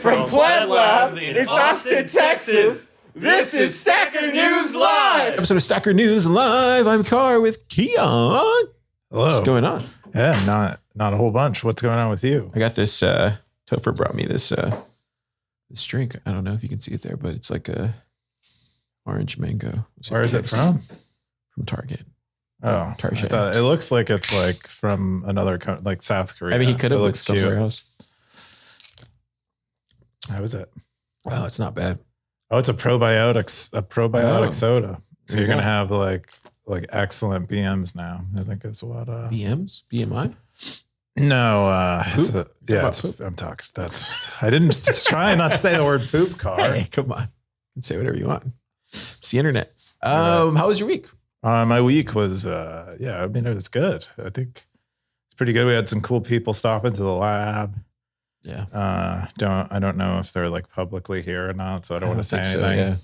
From PlebLab in Austin, Texas, this is Stacker News Live! Episode of Stacker News Live. I'm Car with Keyan. Hello. What's going on? Yeah, not a whole bunch. What's going on with you? I got this, Topher brought me this drink. I don't know if you can see it there, but it's like a orange mango. Where is it from? From Target. Oh, Target. It looks like it's like from another like South Korea. I mean, he could have looked looked somewhere cute. else. How is it? Oh, it's not bad. Oh, it's a probiotic soda. So There you you're gonna go. have like excellent BMs now. I think is what. BMs? BMI? No, Poop? I'm talking. I didn't try not to say the word poop, Car. Hey, come on. You can say whatever you want. It's the internet. How was your week? My week was, it was good. I think it's pretty good. We had some cool people stop into the lab. Yeah. I don't know if they're like publicly here or not, so I don't want to say think anything.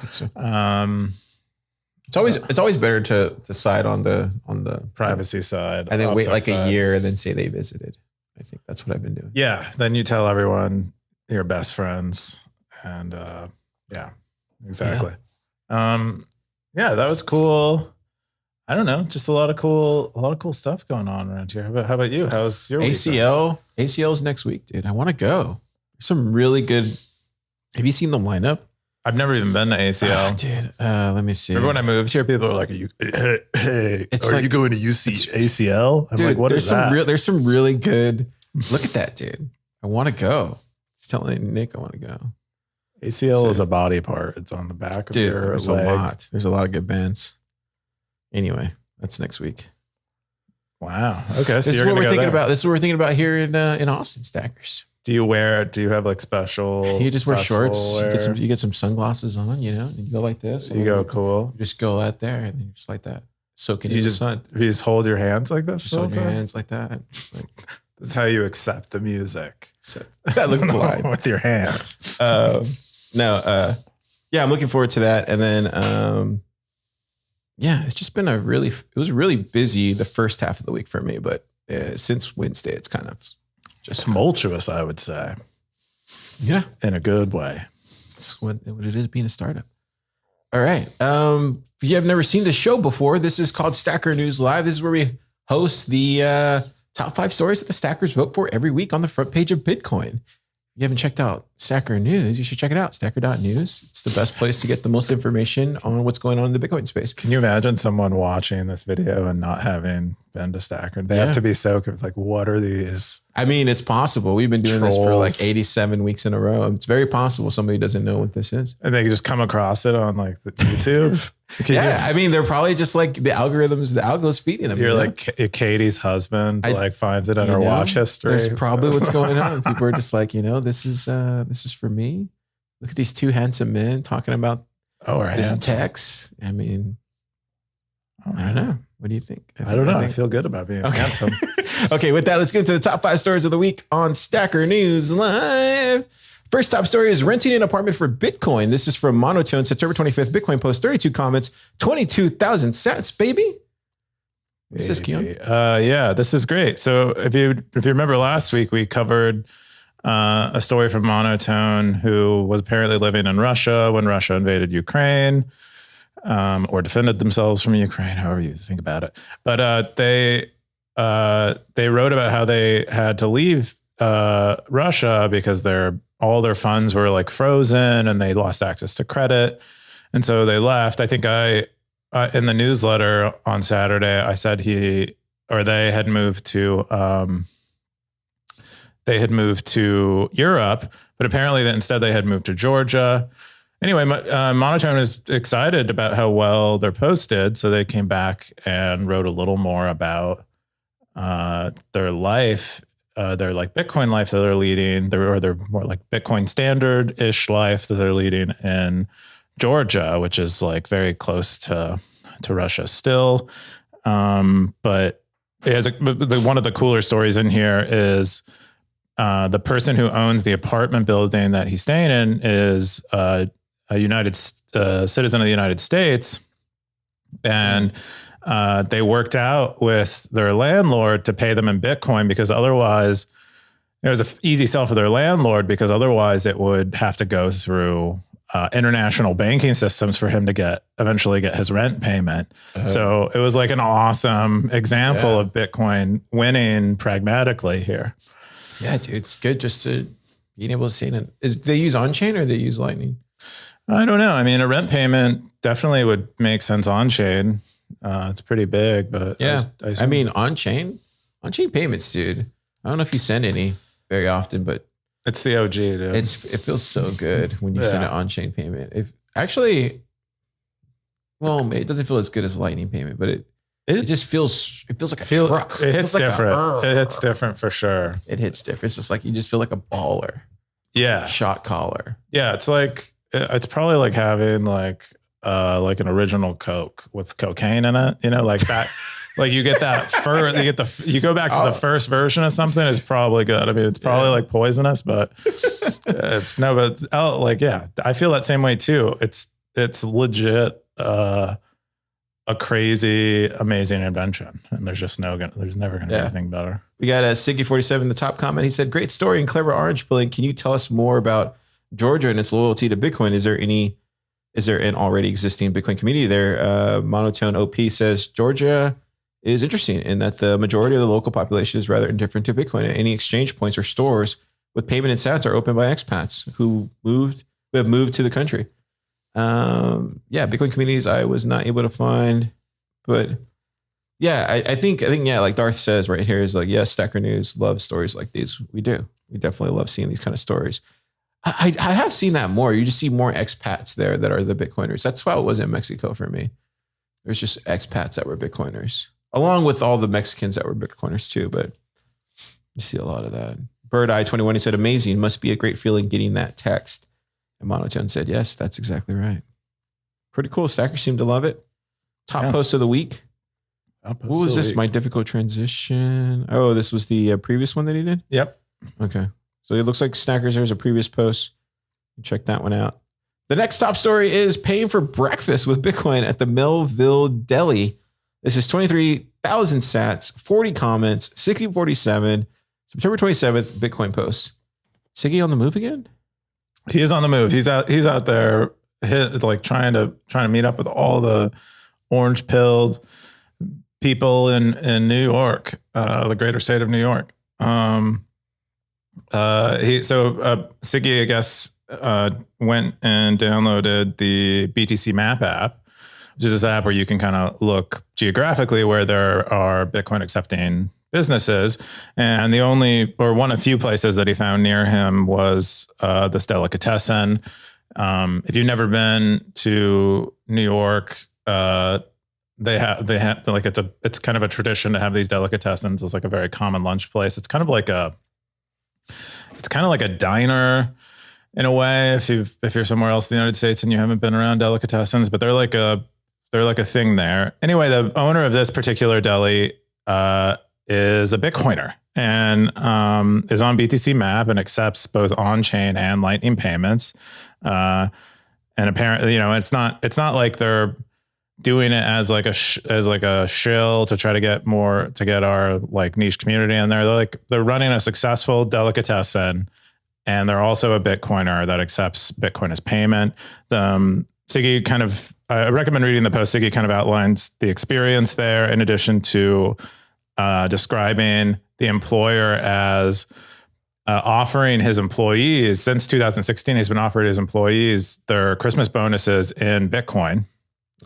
So, yeah. I think so. It's always better to side on the Privacy side. I think wait like side. a year and then say they visited. I think that's what I've been doing. Yeah. Then you tell everyone you're best friends. And yeah, exactly. Yeah, that was cool. I don't know, just a lot of cool stuff going on around here. How about you? How's your ACL? ACL's next week, dude. I want to go. There's some really good. Have you seen the lineup? I've never even been to ACL. Dude, let me see. Remember when I moved here, people were like, hey, It's are like- you going to UC ACL? I'm Dude, like, what there's is that? there's some really good. Look at that, dude. I want to go. I was telling Nick I want to go. ACL is a body part. It's on the back of Dude, your there's leg. a lot. There's a lot of good bands. Anyway, that's next week. Wow. Okay. So This is you're what gonna we're go thinking there. about. This is what we're thinking about here in Austin, Stackers. Do you have like special? You just wear festival shorts. wear? You get some sunglasses on, and you go like this. You go cool. You just go out there and then just like that. Soak it You in the just sun. You just hold your hands like this. Just the whole hold your time? hands like that. Just like That's how you accept the music. so. That looked blind. With your hands. Yeah, I'm looking forward to that. And then, yeah, it's just been it was really busy the first half of the week for me, but since Wednesday, it's kind of just Tumultuous, I would say, yeah, in a good way. it's what it is being a startup. All right. If you have never seen the show before, this is called Stacker News Live. This is where we host the top 5 stories that the stackers vote for every week on the front page of Bitcoin. If you haven't checked out Stacker News, you should check it out. Stacker.news. It's the best place to get the most information on what's going on in the Bitcoin space. Can you imagine someone watching this video and not having been to Stacker? They have to be so like, what are these? I mean, it's possible. We've been doing this for like Trolls. 87 weeks in a row. It's very possible somebody doesn't know what this is. And they just come across it on like the YouTube. Yeah, I mean, they're probably just like the algo's feeding them. You're you know? like Katie's husband like finds it in her watch history. That's probably what's going on. People are just like, this is for me. Look at these 2 handsome men talking about this text. I mean, I don't know. What do you think? I don't know. I feel good about being handsome. Okay, with that, let's get into the top 5 stories of the week on Stacker News Live. First top story is renting an apartment for Bitcoin. This is from Monotone, September 25th. Bitcoin post, 32 comments, 22,000 sats, baby. What's this, Keyan? Yeah, this is great. So if you remember last week, we covered a story from Monotone, who was apparently living in Russia when Russia invaded Ukraine, or defended themselves from Ukraine, however you think about it. But they wrote about how they had to leave Russia because all their funds were like frozen and they lost access to credit. And so they left. I think in the newsletter on Saturday, I said they had moved to Europe, but apparently instead they had moved to Georgia. Anyway, Monotone is excited about how well they're posted. So they came back and wrote a little more about their life, their like Bitcoin life that they're leading, their more like Bitcoin standard-ish life that they're leading in Georgia, which is like very close to Russia still. But one of the cooler stories in here is the person who owns the apartment building that he's staying in is a citizen of the United States. And they worked out with their landlord to pay them in Bitcoin because otherwise it was an easy sell for their landlord because otherwise it would have to go through international banking systems for him to eventually get his rent payment. So it was like an awesome example of Bitcoin winning pragmatically here. Yeah, dude, it's good just to being able to see it. They use on-chain or they use Lightning? I don't know. I mean, a rent payment definitely would make sense on-chain. It's pretty big, but yeah, I mean, on-chain payments, dude. I don't know if you send any very often, but it's the OG, dude. It feels so good when you send an on-chain payment. It doesn't feel as good as a Lightning payment, but it just feels like a truck. It hits different. It hits different for sure. It hits different. It's just like you just feel like a baller. Yeah, shot caller. Yeah, it's probably like having like an original Coke with cocaine in it. You know, like that. Like you get that you go back to the first version of something is probably good. I mean, it's probably like poisonous, but I feel that same way too. It's legit a crazy, amazing invention. And there's never going to be anything better. We got Siggy47 in the top comment. He said, great story and clever orange pilling. Can you tell us more about Georgia and its loyalty to Bitcoin? Is there an already existing Bitcoin community there? Monotone OP says, Georgia is interesting in that the majority of the local population is rather indifferent to Bitcoin. Any exchange points or stores with payment in sats are opened by expats who have moved to the country. Bitcoin communities I was not able to find, but yeah, I think like Darth says right here is like, yes, Stacker News loves stories like these. We do. We definitely love seeing these kind of stories. I have seen that more. You just see more expats there that are the Bitcoiners. That's why it was in Mexico for me. There's just expats that were Bitcoiners, along with all the Mexicans that were Bitcoiners too. But you see a lot of that. Bird Eye 21, he said, amazing. Must be a great feeling getting that text. And Monotone said, yes, that's exactly right. Pretty cool. Stackers seem to love it. Top post of the week. What was this? My difficult transition. Oh, this was the previous one that he did? Yep. Okay. So it looks like Stackers, there's a previous post. Check that one out. The next top story is paying for breakfast with Bitcoin at the Melville Deli. This is 23,000 sats, 40 comments, 6047, September 27th, Bitcoin post. Siggy on the move again? He is on the move. He's out there trying to meet up with all the orange pilled people in New York, the greater state of New York. Siggy, I guess, went and downloaded the BTC Map app, which is this app where you can kind of look geographically where there are Bitcoin accepting businesses. And one of few places that he found near him was this delicatessen. If you've never been to New York, they have like it's kind of a tradition to have these delicatessens. It's like a very common lunch place. It's kind of like a diner in a way. If you're somewhere else in the United States and you haven't been around delicatessens, but they're like a thing there. Anyway, the owner of this particular deli is a Bitcoiner and is on BTC Map and accepts both on-chain and Lightning payments. And apparently, it's not like they're doing it as like a shill to try to get our like niche community in there. They're running a successful delicatessen, and they're also a Bitcoiner that accepts Bitcoin as payment. Siggy I recommend reading the post. Siggy kind of outlines the experience there, in addition to describing the employer as offering his employees, since 2016, he's been offering his employees their Christmas bonuses in Bitcoin.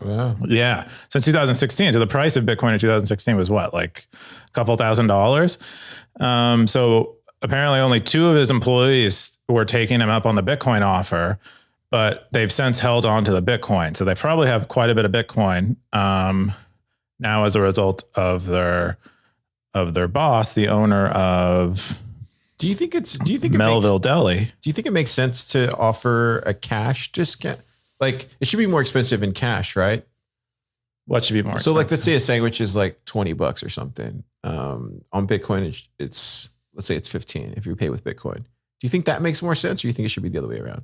Wow. Yeah. Since 2016. So the price of Bitcoin in 2016 was what, like a couple $1,000s? So apparently only 2 of his employees were taking him up on the Bitcoin offer, but they've since held on to the Bitcoin. So they probably have quite a bit of Bitcoin now as a result of their boss, the owner of Melville Deli. Do you think it makes sense to offer a cash discount? Like it should be more expensive in cash, right? What should be more expensive? So like, let's say a sandwich is like $20 or something. On Bitcoin, it's let's say it's 15 if you pay with Bitcoin. Do you think that makes more sense, or you think it should be the other way around?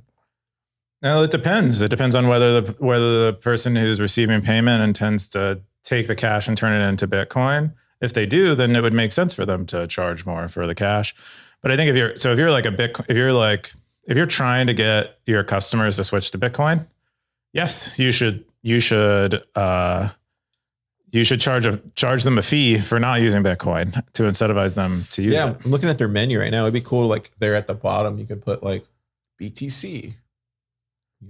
No, it depends. It depends on whether the person who's receiving payment intends to take the cash and turn it into Bitcoin. If they do, then it would make sense for them to charge more for the cash. But I think if you're trying to get your customers to switch to Bitcoin, yes, you should charge them a fee for not using Bitcoin to incentivize them to use it. I'm looking at their menu right now. It'd be cool. Like there at the bottom, you could put like BTC,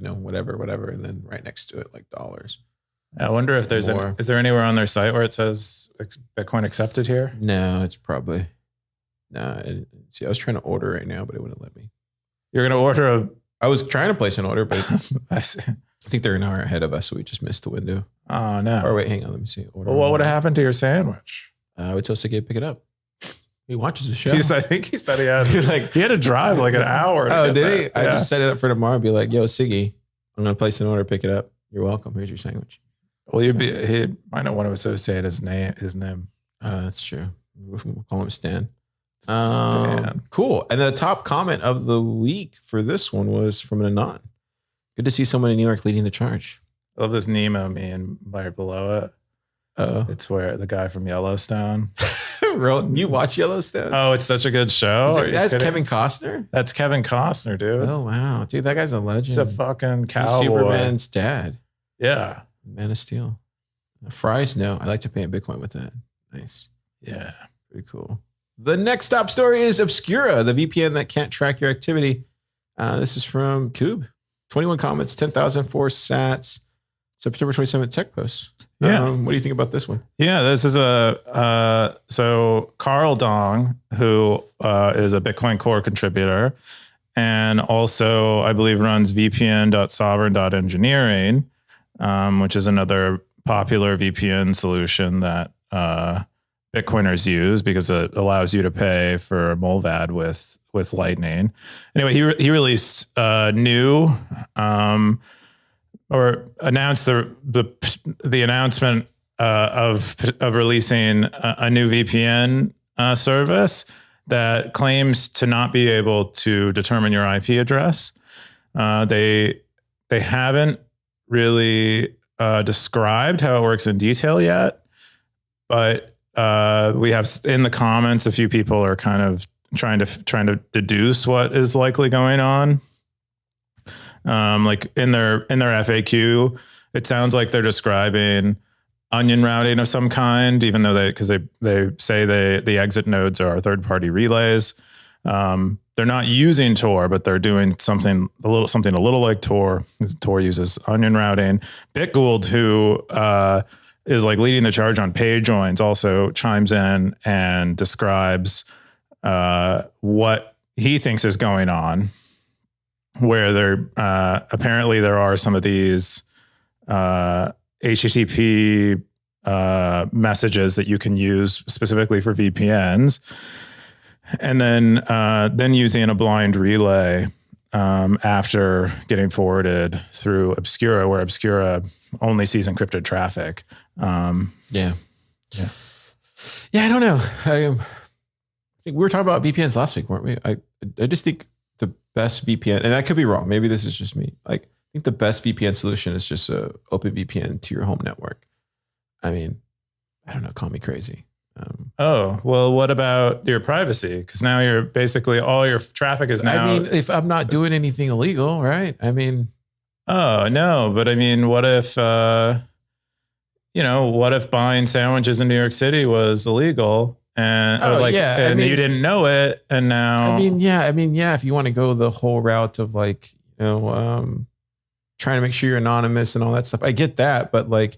whatever. And then right next to it, like dollars. I wonder if is there anywhere on their site where it says Bitcoin accepted here? No, it's probably see, I was trying to order right now, but it wouldn't let me. You're going to order I was trying to place an order, but I see. I think they're an hour ahead of us, so we just missed the window. Oh no. Or wait, hang on, let me see. Well, what would have happened to your sandwich? I would tell Siggy to pick it up. He watches the show. I think he said he had he had to drive like an hour. Oh, did he? I just set it up for tomorrow and be like, yo, Siggy, I'm going to place an order, pick it up. You're welcome. Here's your sandwich. Well, he might not want to associate his name. That's true. We'll call him Stan. Stan. Cool. And the top comment of the week for this one was from an Anon. Good to see someone in New York leading the charge. I love this Nemo meme right below it. Oh, it's where the guy from Yellowstone. You watch Yellowstone? Oh, it's such a good show. That's Kevin Costner? That's Kevin Costner, dude. Oh, wow. Dude, that guy's a legend. He's a fucking cowboy. He's Superman's dad. Yeah. Man of Steel. Fries, no. I like to pay in Bitcoin with that. Nice. Yeah. Pretty cool. The next top story is Obscura, the VPN that can't track your activity. This is from Cube. 21 comments, 10,004 sats. September 27th tech post. Yeah. What do you think about this one? Yeah, this is so Carl Dong, who is a Bitcoin Core contributor and also I believe runs vpn.sovereign.engineering, which is another popular VPN solution that Bitcoiners use because it allows you to pay for Molvad with Lightning. Anyway, he released new or announced the announcement of releasing a new VPN service that claims to not be able to determine your IP address. They haven't really described how it works in detail yet, but we have in the comments a few people are kind of trying to deduce what is likely going on. Like in their FAQ, it sounds like they're describing onion routing of some kind, even though they say the exit nodes are third-party relays. They're not using Tor, but they're doing something a little like Tor. Tor uses onion routing. Bitgould, who is like leading the charge on page joins, also chimes in and describes what he thinks is going on, where apparently there are some of these HTTP messages that you can use specifically for VPNs, and then using a blind relay after getting forwarded through Obscura, where Obscura only sees encrypted traffic. Yeah. I don't know. I think we were talking about VPNs last week, weren't we? I just think the best VPN, and I could be wrong, maybe this is just me. Like, I think the best VPN solution is just a open VPN to your home network. I mean, I don't know, call me crazy. Oh, well, what about your privacy? Because now you're basically all your traffic is now. I mean, if I'm not doing anything illegal, right? I mean, oh no, but I mean, what if buying sandwiches in New York City was illegal and you didn't know it, and now I mean, if you want to go the whole route of like, trying to make sure you're anonymous and all that stuff, I get that, but like,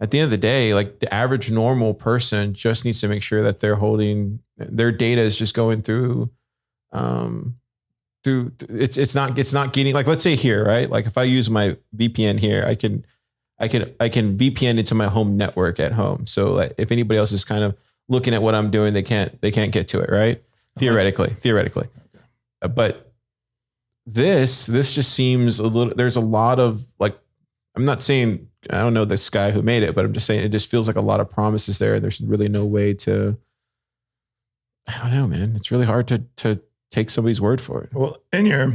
at the end of the day, like the average normal person just needs to make sure that they're holding their data is just going through it's not getting, like, let's say here, right? Like if I use my VPN here, I can VPN into my home network at home. So like if anybody else is kind of looking at what I'm doing, they can't get to it, right? Theoretically. But this just seems a little, there's a lot of like, I'm not saying, I don't know this guy who made it, but I'm just saying it just feels like a lot of promises there. There's really no way to, I don't know, man. It's really hard to take somebody's word for it. Well, in your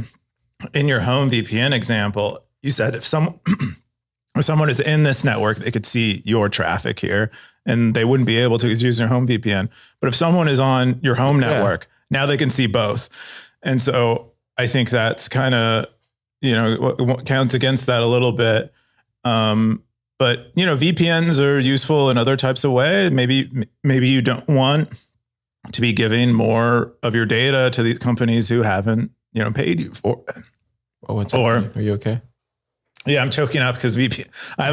home VPN example, you said if someone is in this network, they could see your traffic here and they wouldn't be able to use your home VPN. But if someone is on your home network Now they can see both. And so I think that's kind of, what counts against that a little bit. But VPNs are useful in other types of way. Maybe you don't want to be giving more of your data to these companies who haven't, paid you for it. Oh, what's happening? Are you okay? Yeah, I'm choking up because VPN. I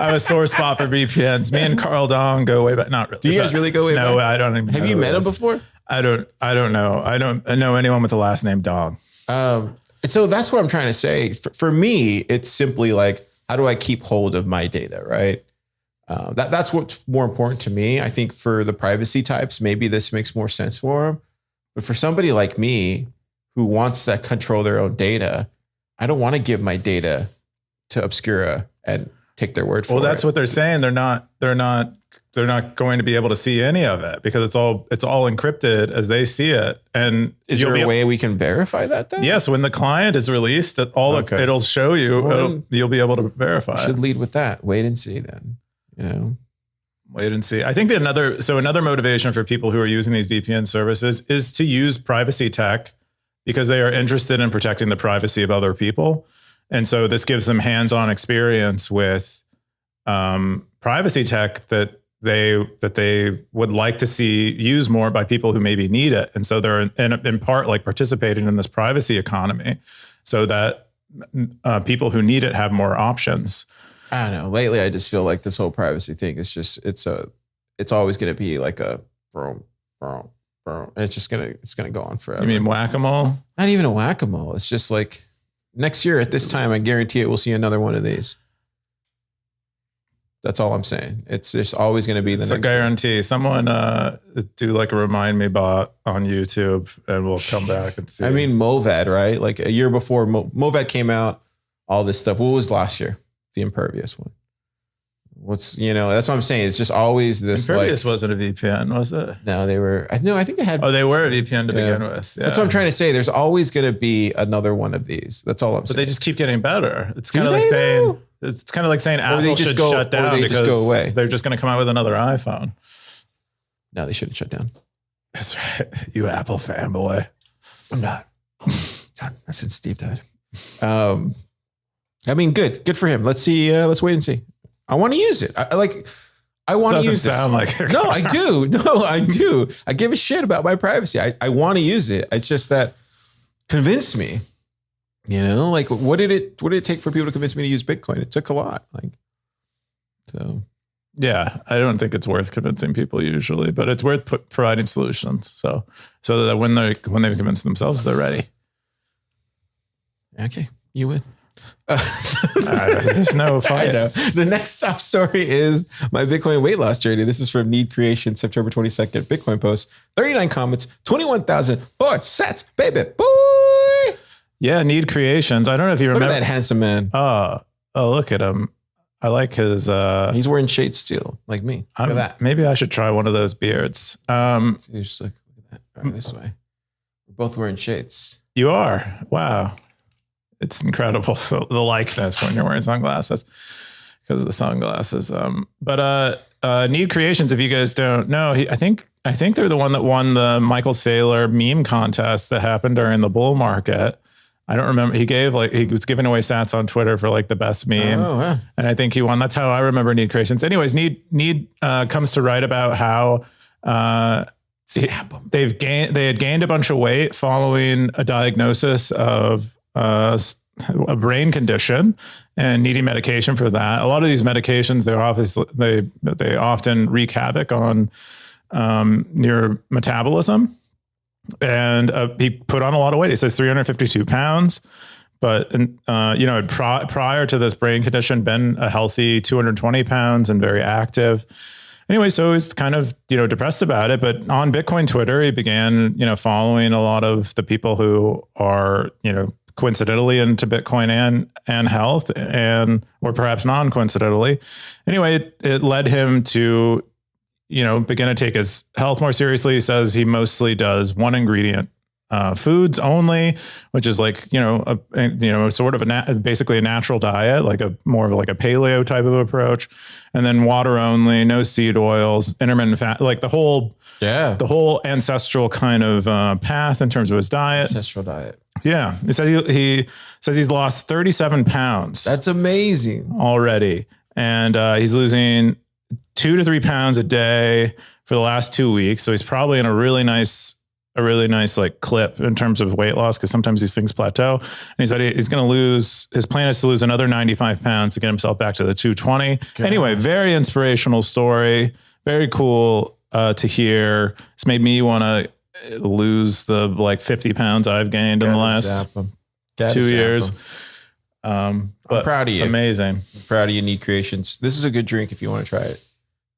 have a sore spot for VPNs. Me and Carl Dong go way back. Not really. Do you guys really go way back? No, I don't even. Have you met him before? I don't know. I don't know anyone with the last name Dong. And so that's what I'm trying to say. For me, it's simply like, how do I keep hold of my data, right? That's what's more important to me. I think for the privacy types, maybe this makes more sense for them. But for somebody like me who wants to control their own data, I don't want to give my data to Obscura and take their word for it. Well, that's what they're saying. They're not going to be able to see any of it because it's all encrypted as they see it. And is there a way we can verify that then? Yes. When the client is released, that it'll show you, Well, you'll be able to verify. Should lead with that. Wait and see then, Wait and see. I think that another motivation for people who are using these VPN services is to use privacy tech because they are interested in protecting the privacy of other people. And so this gives them hands-on experience with privacy tech that they would like to see used more by people who maybe need it. And so they're in part like participating in this privacy economy so that people who need it have more options. I don't know. Lately, I just feel like this whole privacy thing is just, it's always going to be like a boom. It's going to go on forever. You mean whack-a-mole? Not even a whack-a-mole. It's just like next year at this time, I guarantee it, we'll see another one of these. That's all I'm saying. It's just always going to be the next. It's a guarantee. Someone do like a remind me bot on YouTube and we'll come back and see. I mean, Movad, right? Like a year before Movad came out, all this stuff. What was last year? The Impervious one. That's what I'm saying. It's just always this. Impervious wasn't a VPN, was it? No, they were. I think they had. Oh, they were a VPN to begin with. Yeah. That's what I'm trying to say. There's always going to be another one of these. That's all I'm saying. But they just keep getting better. It's kind of like saying. It's kind of like saying Apple should shut down because they're just going to come out with another iPhone. No, they shouldn't shut down. That's right. You Apple fanboy. I'm not. God, since Steve died. I mean, good for him. Let's see. Let's wait and see. I want to use it. I want to use it. Doesn't sound like it. No, I do. No, I do. I give a shit about my privacy. I want to use it. It's just that convince me. Like what did it take for people to convince me to use Bitcoin? It took a lot. Yeah, I don't think it's worth convincing people usually, but it's worth providing solutions. So that when they convince themselves, they're ready. Okay, you win. There's no fight. I know. The next top story is my Bitcoin weight loss journey. This is from Need Creation, September 22nd, Bitcoin post. 39 comments, 21,004 sats, baby, boy. Yeah, Need Creations. I don't know if you remember. Look at that handsome man. Oh, look at him. I like his. He's wearing shades too, like me. Look at that. Maybe I should try one of those beards. So you just look at that. All right, this way. We're both wearing shades. You are. Wow. It's incredible, the likeness when you're wearing sunglasses because of the sunglasses. But Need Creations, if you guys don't know, I think they're the one that won the Michael Saylor meme contest that happened during the bull market. I don't remember. He was giving away sats on Twitter for like the best meme. Oh, wow. And I think he won. That's how I remember Need Creations. Anyways, Need comes to write about how they had gained a bunch of weight following a diagnosis of a brain condition and needing medication for that. A lot of these medications, they often wreak havoc on your metabolism. And he put on a lot of weight. He says 352 pounds, but prior to this brain condition, been a healthy 220 pounds and very active. Anyway, so he's kind of, depressed about it, but on Bitcoin Twitter, he began, following a lot of the people who are, coincidentally into Bitcoin and health, or perhaps non-coincidentally. Anyway, it led him to, begin to take his health more seriously. He says he mostly does one ingredient foods only, which is like, sort of basically a natural diet, like a more of like a paleo type of approach. And then water only, no seed oils, intermittent fat, like the whole ancestral kind of path in terms of his diet. Ancestral diet. Yeah. He says he's lost 37 pounds. That's amazing already. And he's losing 2 to 3 pounds a day for the last 2 weeks. So he's probably in a really nice like clip in terms of weight loss, because sometimes these things plateau. And he said he's going to his plan is to lose another 95 pounds to get himself back to the 220. Gosh. Anyway, very inspirational story. Very cool to hear. It's made me want to lose the like 50 pounds I've gained in the last 2 years. I'm proud of you. Amazing. I'm proud of you, Neat Creations. This is a good drink if you want to try it.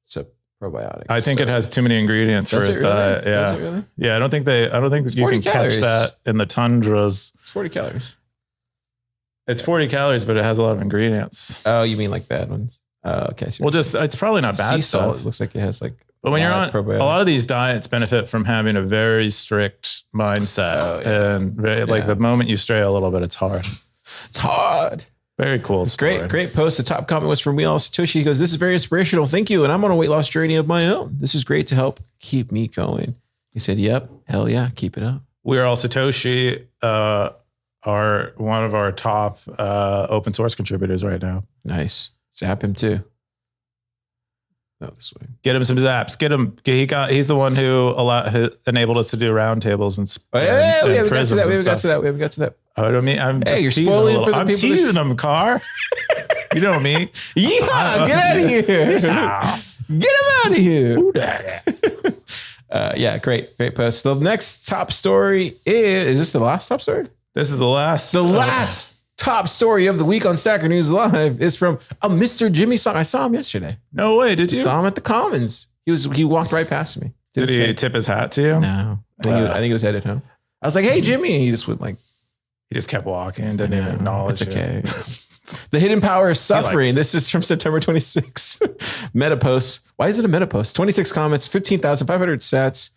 It's a probiotic. I think it has too many ingredients for his diet. Yeah. Does it really? Yeah. I don't think you can catch that in the tundras. It's 40 calories. It's 40 calories, but it has a lot of ingredients. Oh, you mean like bad ones? Okay. Well, it's probably not bad sea stuff. salt. It looks like it has like. But when you're on, a lot of these diets benefit from having a very strict mindset. And like the moment you stray a little bit, it's hard. It's hard. Very cool. It's great post. The top comment was from Wheel Satoshi. He goes, "This is very inspirational. Thank you. And I'm on a weight loss journey of my own. This is great to help keep me going." He said, "Yep. Hell yeah. Keep it up." We're all Satoshi, are one of our top open source contributors right now. Nice. Zap him too. No, this way. Get him some zaps. Get him. He's the one who enabled us to do roundtables and we haven't got to that. We haven't got to that. I don't mean, I'm just you're spoiling for the I'm people. teasing them, Car. You know me. Yeehaw, get out of here. Get him out of here. Yeah, great post. The next top story is this the last top story? This is the last. The last top story of the week on Stacker News Live is from a Mr. Jimmy Song. I saw him yesterday. No way, did you? Saw him at the Commons. He walked right past me. Did he tip his hat to you? No. I think he was headed home. I was like, "Hey, Jimmy." And he just went like. He just kept walking, didn't even acknowledge it. It's okay. The Hidden Power of Suffering. This is from September 26th. Meta post. Why is it a meta post? 26 comments, 15,500 sets.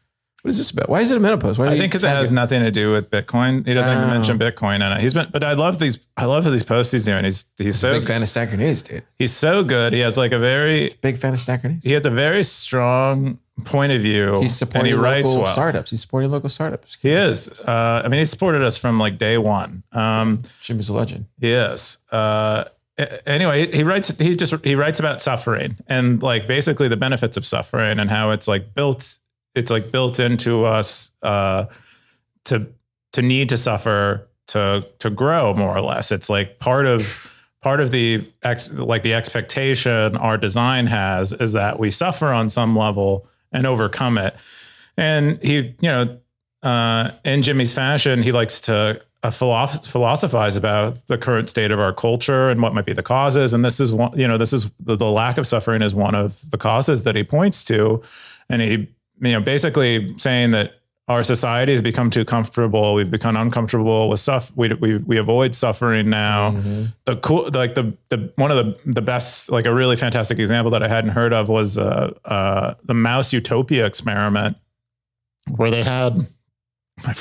What is this about? Why is it a meta post? I think because it has nothing to do with Bitcoin. He doesn't even mention Bitcoin in it. But I love these posts he's doing. He's so big fan of Stacker News, dude. He's so good. He has like big fan of Stacker News. He has a very strong point of view. He's supporting local startups. He's supporting local startups. He is. He supported us from like day one. Jimmy's a legend. He is. Anyway, he writes about suffering and like basically the benefits of suffering and how it's like built into us to need to suffer to grow, more or less. It's like part of the expectation our design has is that we suffer on some level and overcome it. And he, in Jimmy's fashion, he likes to philosophize about the current state of our culture and what might be the causes. And this is one, the lack of suffering is one of the causes that he points to. And he, basically saying that our society has become too comfortable. We've become uncomfortable with we avoid suffering now. Mm-hmm. One of the best, like a really fantastic example that I hadn't heard of was the mouse utopia experiment, where they had where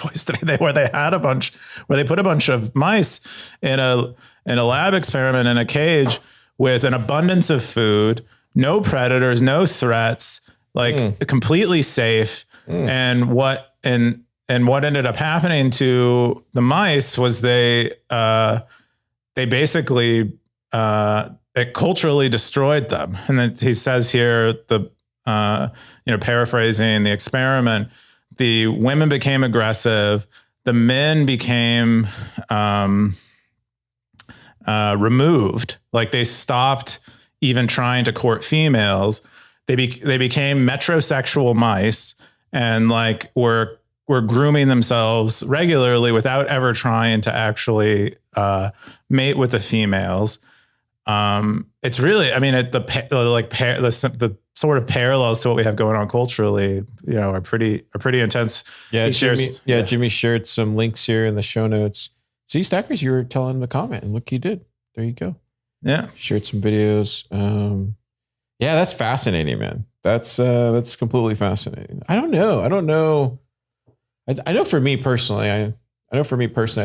they put a bunch of mice in a lab experiment in a cage with an abundance of food, no predators, no threats, completely safe. And what ended up happening to the mice was they basically it culturally destroyed them. And then he says here, paraphrasing the experiment, the women became aggressive, the men became removed, like they stopped even trying to court females. They became metrosexual mice and were grooming themselves regularly without ever trying to actually mate with the females. It's really, the sort of parallels to what we have going on culturally, are pretty intense. Yeah, Jimmy shared some links here in the show notes. See, Stackers, you were telling him to comment, and look, he did. There you go. Yeah, shared some videos. Yeah, that's fascinating, man. That's completely fascinating. I don't know. I know for me personally, I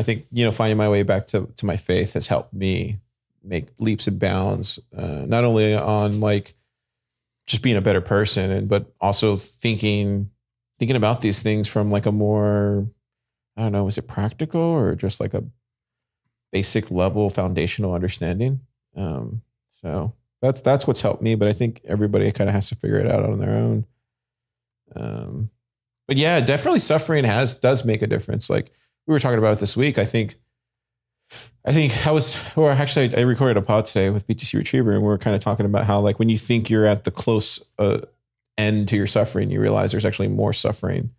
think, finding my way back to my faith has helped me make leaps and bounds, not only on like just being a better person, but also thinking about these things from like a more, I don't know, is it practical or just like a basic level foundational understanding? So that's what's helped me, but I think everybody kind of has to figure it out on their own. But yeah, definitely suffering does make a difference. Like we were talking about it this week. I think I recorded a pod today with BTC Retriever, and we were kind of talking about how like when you think you're at the close end to your suffering, you realize there's actually more suffering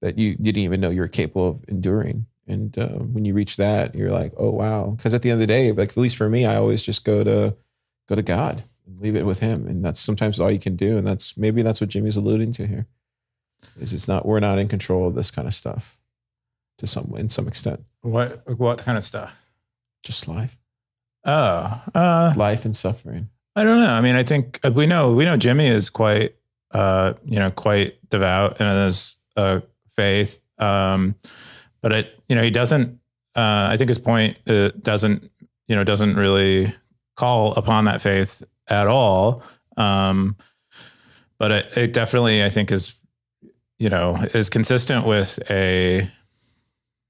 that you didn't even know you were capable of enduring. And when you reach that, you're like, oh wow. Because at the end of the day, like at least for me, I always just go to God and leave it with Him, and that's sometimes all you can do. And that's what Jimmy's alluding to here. We're not in control of this kind of stuff in some extent. What kind of stuff? Just life. Life and suffering. I don't know. I mean, I think we know Jimmy is quite devout in his faith. But he doesn't, I think his point doesn't really call upon that faith at all. But it definitely, I think is consistent with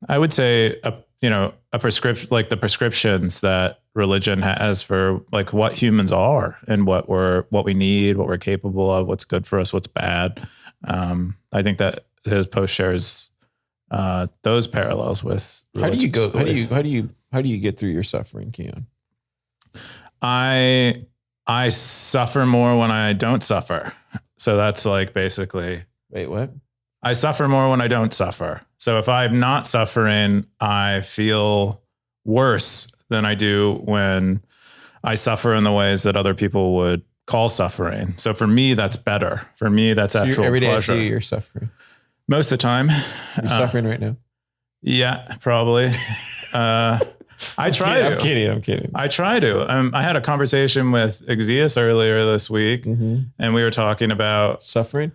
I would say a prescription, like the prescriptions that religion has for like what humans are and what we need, what we're capable of, what's good for us, what's bad. I think that his post shares those parallels with religion. How do you get through your suffering, Keyan? I suffer more when I don't suffer. So that's like basically. Wait, what? I suffer more when I don't suffer. So if I'm not suffering, I feel worse than I do when I suffer in the ways that other people would call suffering. So for me, that's better. For me, that's actual every day pleasure. I see you're suffering. Most of the time. You're suffering right now? Yeah, probably. I try to. I'm kidding. I try to. I had a conversation with Exius earlier this week, and we were talking about suffering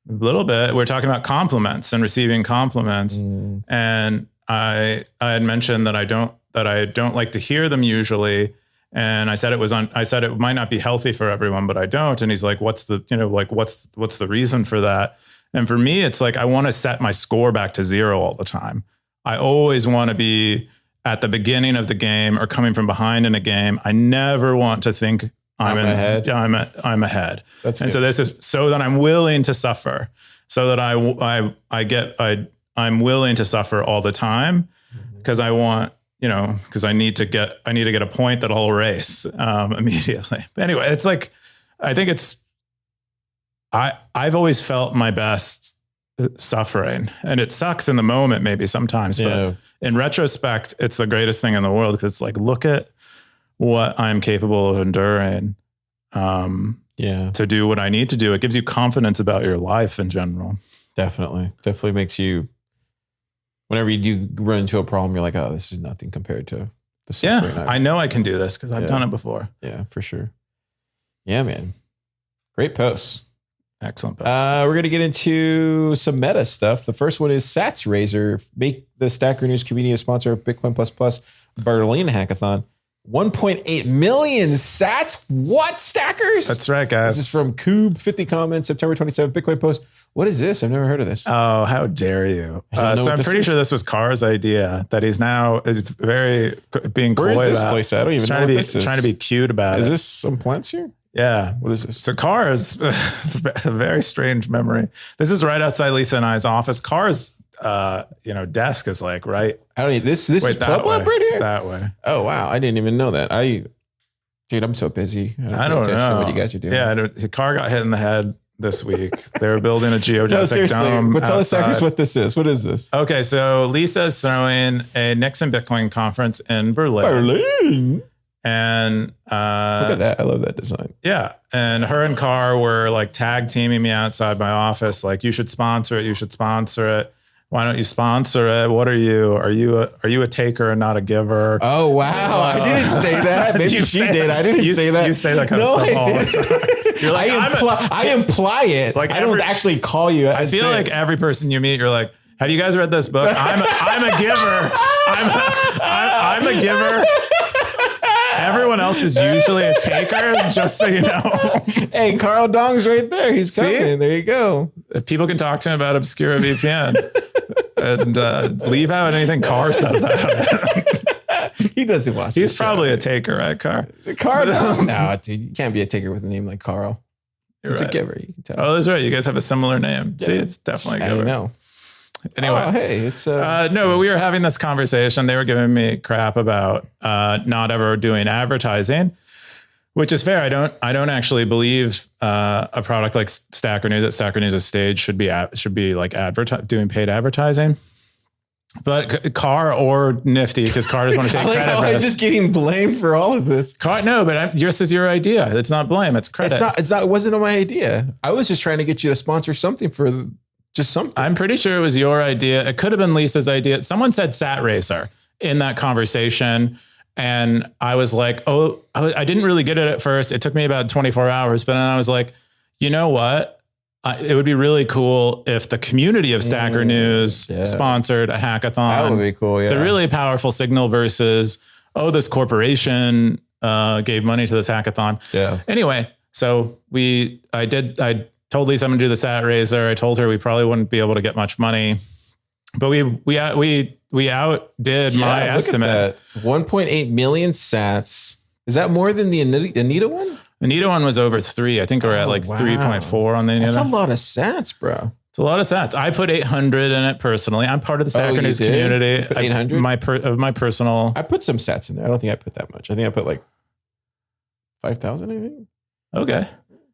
a little bit. We're talking about compliments and receiving compliments, and I had mentioned that I don't like to hear them usually, and I said it might not be healthy for everyone, but I don't. And he's like, "What's the reason for that?" And for me, it's like I want to set my score back to 0 all the time. I always want to be at the beginning of the game or coming from behind in a game. I never want to think I'm ahead. I'm ahead. That's and good. so this is so that I'm willing to suffer, so that I'm willing to suffer all the time because I want, because I need to get a point that I'll erase immediately. But anyway, it's like, I think I've always felt my best suffering, and it sucks in the moment, maybe sometimes, but in retrospect, it's the greatest thing in the world. Cause it's like, look at what I'm capable of enduring, to do what I need to do. It gives you confidence about your life in general. Definitely makes you, whenever you do run into a problem, you're like, oh, this is nothing compared to the suffering. I know I can do this because I've done it before. Yeah, for sure. Yeah, man. Great posts. Excellent. We're going to get into some meta stuff. The first one is Sats Razor. Make the Stacker News community a sponsor of Bitcoin Plus Berlin Hackathon. 1.8 million sats. What, stackers? That's right, guys. This is from Cube. 50 comments, September 27th, Bitcoin post. What is this? I've never heard of this. Oh, how dare you? So I'm pretty sure this was Carr's idea that is very being coy. Where is this place at? I don't even know what this is. Trying to be cute about it. Is this some plants here? Yeah. What is this? So Car's a very strange memory. This is right outside Lisa and I's office. Car's desk is like right. I don't need this. This is PlebLab right here. That way. Oh wow, I didn't even know that. Dude, I'm so busy. I don't know what you guys are doing. Yeah, the car got hit in the head this week. They were building a geodesic dome. But tell the stackers what this is. What is this? Okay, so Lisa's throwing a Nixon Bitcoin conference in Berlin. And look at that. I love that design. Yeah. And her and Car were like tag teaming me outside my office. Like, you should sponsor it. You should sponsor it. Why don't you sponsor it? What are you? Are you a taker and not a giver? Oh, wow. I didn't say that. Maybe she did. I didn't say that. You say that kind of stuff all the time. You're like, I imply it. Like I don't actually call you. I feel like every person you meet, you're like, Have you guys read this book? I'm a giver. I'm a giver. Everyone else is usually a taker, just so you know. Hey, Carl Dong's right there. He's coming. See? There you go. People can talk to him about Obscura VPN and leave out anything Carr said about it. He doesn't watch. He's probably a taker, right, Carr? Carl Dong? No, dude, you can't be a taker with a name like Carl. He's a giver. You can tell. Oh, that's right. You guys have a similar name. Yeah. See, it's definitely a giver. I know. Anyway, hey, it's no, but we were having this conversation. They were giving me crap about not ever doing advertising, which is fair. I don't actually believe a product like Stacker News at Stacker News' stage should be like doing paid advertising. But Carr or Nifty, because Carr doesn't want to take credit for this. I'm just getting blamed for all of this. Carr, no, but this is your idea. It's not blame. It's credit. It's not. It wasn't my idea. I was just trying to get you to sponsor something for. Just something. I'm pretty sure it was your idea. It could have been Lisa's idea. Someone said Sat Racer in that conversation. And I was like, oh, I didn't really get it at first. It took me about 24 hours. But then I was like, you know what? It would be really cool if the community of Stacker News sponsored a hackathon. That would be cool. Yeah. It's a really powerful signal versus, this corporation gave money to this hackathon. Yeah. Anyway, so I told Lisa I'm gonna do the Sat Razor. I told her we probably wouldn't be able to get much money, but we outdid my estimate. 1.8 million sats. Is that more than the Anita one? Anita one was over 3. I think we're at 3.4 on the Anita. That's a lot of sats, bro. It's a lot of sats. I put 800 in it personally. I'm part of the Stacker News community. 800? My personal. I put some sats in there. I don't think I put that much. I think I put like 5,000. I think. Okay.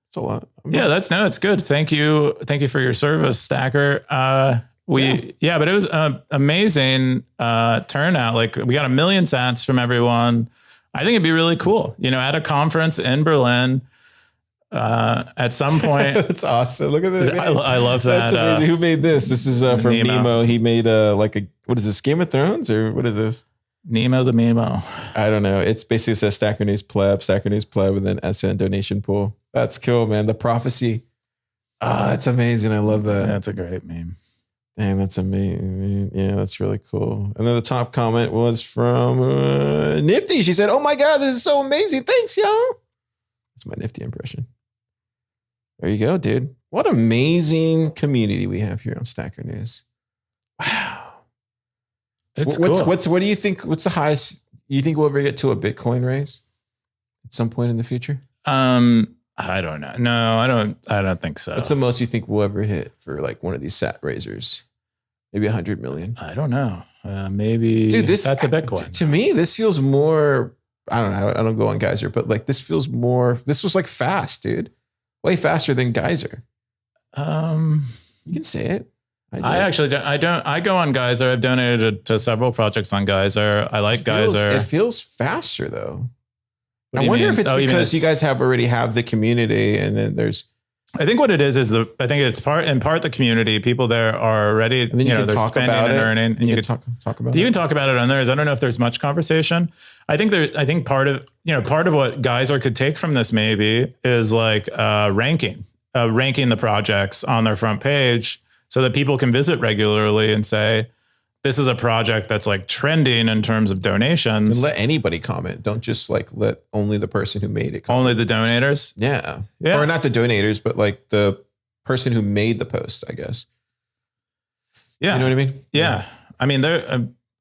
It's a lot. It's good. Thank you for your service, Stacker. But it was amazing turnout. Like we got 1 million sats from everyone. I think it'd be really cool, at a conference in Berlin at some point. That's awesome. Look at this. I love that. That's amazing. Who made this? This is from Nemo. He made what is this, Game of Thrones or what is this? Nemo the Memo. I don't know. It's basically says Stacker News Pleb, and then SN donation pool. That's cool, man. The prophecy. That's amazing. I love that. That's a great meme. Dang, that's amazing. Yeah, that's really cool. And then the top comment was from Nifty. She said, "Oh my God, this is so amazing. Thanks, y'all." That's my Nifty impression. There you go, dude. What amazing community we have here on Stacker News. Wow. It's cool. What do you think? What's the highest you think we'll ever get to a Bitcoin raise at some point in the future? I don't know. No, I don't think so. What's the most you think we'll ever hit for like one of these sat raisers? Maybe 100 million. I don't know. Maybe. Dude, that's a Bitcoin. To me, this feels more. I don't know. I don't go on Geyser, but like this feels more. This was like fast, dude. Way faster than Geyser. You can say it. I actually don't. I go on Geyser. I've donated to several projects on Geyser. I like Geyser. It feels faster though. I wonder if it's because you guys already have the community, and then there's. I think what it is I think it's in part the community. People there are already, and then they're spending and earning, and you can talk about. You can talk about it on theirs. I don't know if there's much conversation. I think part of what Geyser could take from this maybe is like ranking the projects on their front page so that people can visit regularly and say, this is a project that's like trending in terms of donations. And let anybody comment. Don't just like let only the person who made it comment. Only the donators? Yeah. Or not the donators, but like the person who made the post, I guess. Yeah. You know what I mean? Yeah. I mean,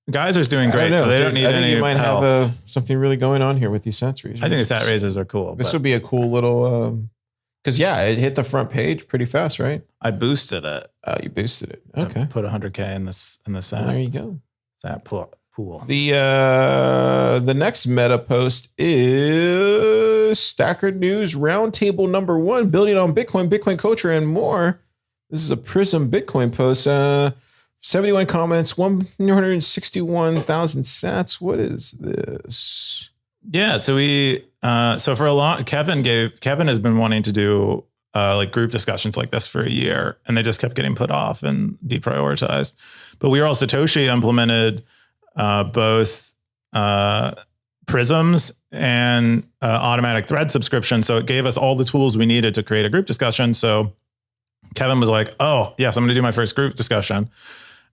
Geyser's doing great, so they don't need any you might help. Have something really going on here with these sats raisers. I think the sat raisers are cool. This would be a cool little... Because, it hit the front page pretty fast, right? I boosted it. Oh, you boosted it. Okay. I put 100K in the sat. There you go. Sat pool. The next meta post is Stacker News Roundtable number 1, building on Bitcoin culture, and more. This is a Prism Bitcoin post. 71 comments, 161,000 sats. What is this? Yeah, so for a long, Kevin has been wanting to do like group discussions like this for a year, and they just kept getting put off and deprioritized. But we also Satoshi implemented both prisms and automatic thread subscription. So it gave us all the tools we needed to create a group discussion. So Kevin was like, oh yes, I'm going to do my first group discussion.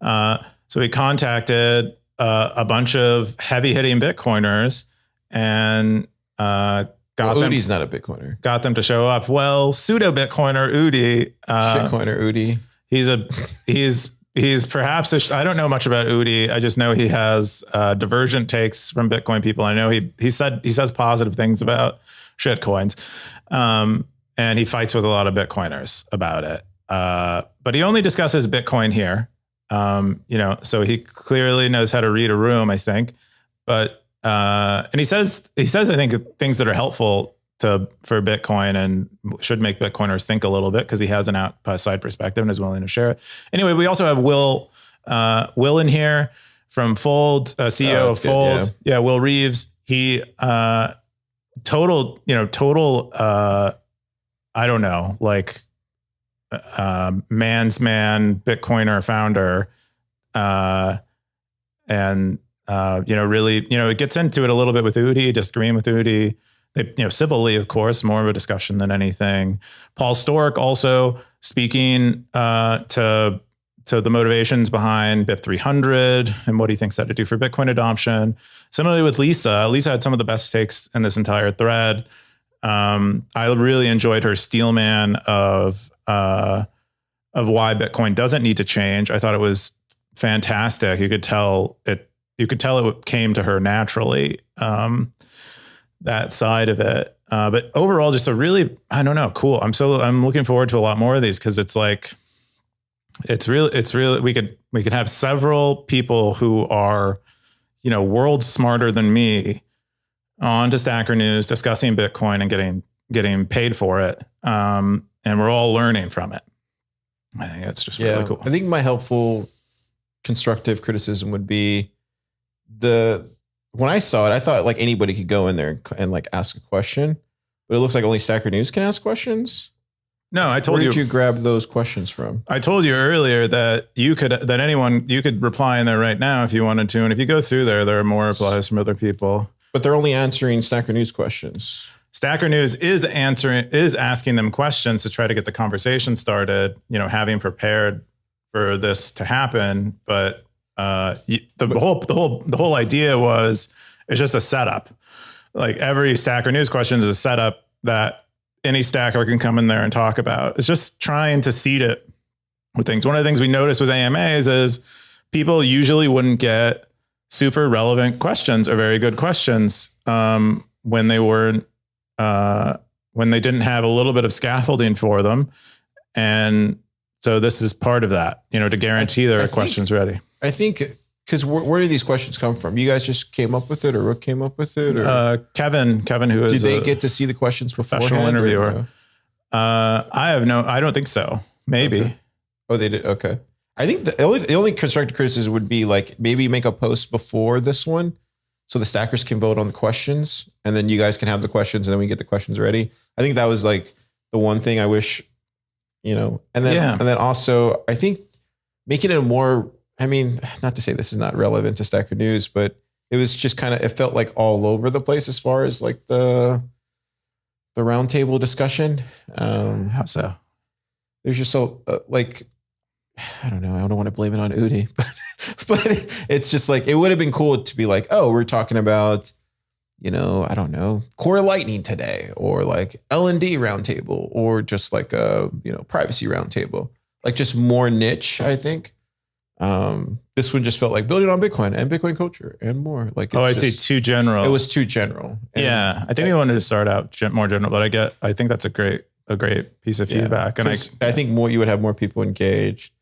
So we contacted a bunch of heavy hitting Bitcoiners and Udi's not a Bitcoiner. Got them to show up. Well, pseudo Bitcoiner Udi, shitcoiner Udi. He's perhaps I don't know much about Udi. I just know he has divergent takes from Bitcoin people. I know he says positive things about shitcoins, and he fights with a lot of Bitcoiners about it. But he only discusses Bitcoin here. So he clearly knows how to read a room, I think. But and he says I think things that are helpful for Bitcoin and should make Bitcoiners think a little bit because he has an outside perspective and is willing to share it. Anyway, we also have Will in here from Fold, CEO of Fold. Good, yeah, Will Reeves. He total I don't know, like man's man Bitcoiner founder. Really, it gets into it a little bit with Udi, disagreeing with Udi. They, civilly, of course, more of a discussion than anything. Paul Stork also speaking to the motivations behind BIP 300 and what he thinks that to do for Bitcoin adoption. Similarly with Lisa. Lisa had some of the best takes in this entire thread. I really enjoyed her steelman of why Bitcoin doesn't need to change. I thought it was fantastic. You could tell it came to her naturally, that side of it. But overall, just a really, I don't know, cool. I'm looking forward to a lot more of these because it's really, we could have several people who are, world smarter than me on to Stacker News discussing Bitcoin and getting paid for it. And we're all learning from it. I think that's just really cool. I think my helpful constructive criticism would be when I saw it, I thought like anybody could go in there and like ask a question, but it looks like only Stacker News can ask questions. No, I told you. Where did you grab those questions from? I told you earlier that you could reply in there right now if you wanted to. And if you go through there are more replies from other people. But they're only answering Stacker News questions. Stacker News is asking them questions to try to get the conversation started, having prepared for this to happen. But the whole idea was it's just a setup. Like every Stacker News question is a setup that any stacker can come in there and talk about. It's just trying to seed it with things. One of the things we noticed with AMAs is people usually wouldn't get super relevant questions or very good questions when they didn't have a little bit of scaffolding for them. And so this is part of that, to guarantee there are questions ready. I think, because where do these questions come from? You guys just came up with it, or Rook came up with it? Or? Kevin, who is did they get to see the questions beforehand? Professional interviewer. No? I don't think so. Maybe. Okay. Oh, they did. Okay. I think the only constructive criticism would be like maybe make a post before this one, so the stackers can vote on the questions, and then you guys can have the questions, and then we get the questions ready. I think that was like the one thing I wish, and then also I think making it more. I mean, not to say this is not relevant to Stacker News, but it was just it felt like all over the place as far as like the roundtable discussion. How so? There's just I don't know. I don't want to blame it on Udi, but it's just like, it would have been cool to be like, oh, we're talking about, I don't know, Core Lightning today, or like L&D roundtable, or just like a, privacy roundtable, like just more niche, I think. This one just felt like building on Bitcoin and Bitcoin culture and more like, I see. Too general. It was too general. And I think we wanted to start out more general, but I think that's a great piece of feedback. And I think you would have more people engaged.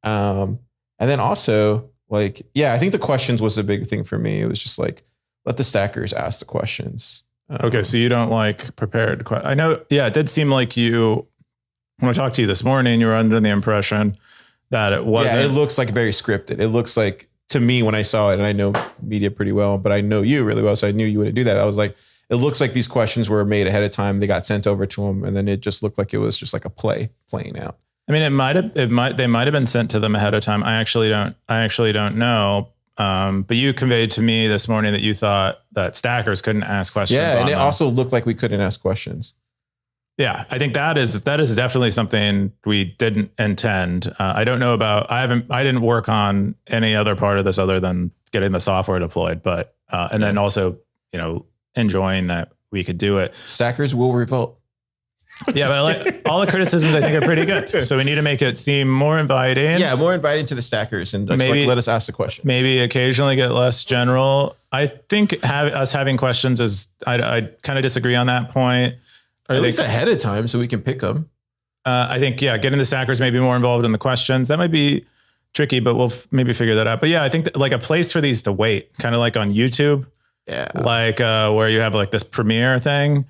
And then also I think the questions was a big thing for me. It was just like, let the stackers ask the questions. Okay. So you don't like prepared. I know. Yeah. It did seem like when I talked to you this morning, you were under the impression that it wasn't. Yeah, it looks like very scripted. It looks like, to me, when I saw it, and I know media pretty well, but I know you really well, so I knew you wouldn't do that. I was like, it looks like these questions were made ahead of time. They got sent over to them, and then it just looked like it was just like a playing out. I mean, they might have been sent to them ahead of time. I actually don't know. But you conveyed to me this morning that you thought that stackers couldn't ask questions. Yeah, and it also looked like we couldn't ask questions. Yeah, I think that is definitely something we didn't intend. I don't know about. I didn't work on any other part of this other than getting the software deployed, but and then also enjoying that we could do it. Stackers will revolt. Yeah, but like all the criticisms I think are pretty good. So we need to make it seem more inviting. Yeah, more inviting to the stackers and maybe let us ask the question. Maybe occasionally get less general. I think us having questions is I kind of disagree on that point. Or at least ahead of time so we can pick them. I think, getting the stackers maybe more involved in the questions. That might be tricky, but we'll maybe figure that out. But yeah, I think like a place for these to wait, kind of like on YouTube. Yeah. Like where you have like this premiere thing.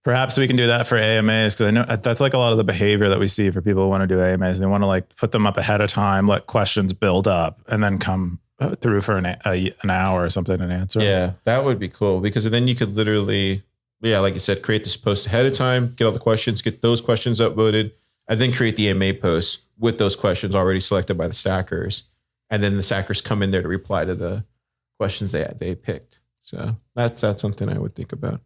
Perhaps we can do that for AMAs because I know that's like a lot of the behavior that we see for people who want to do AMAs. They want to like put them up ahead of time, let questions build up, and then come through for an hour or something and answer. Yeah, that would be cool because then you could literally, like you said, create this post ahead of time, get all the questions, get those questions upvoted, and then create the AMA post with those questions already selected by the stackers. And then the stackers come in there to reply to the questions they picked. So that's something I would think about.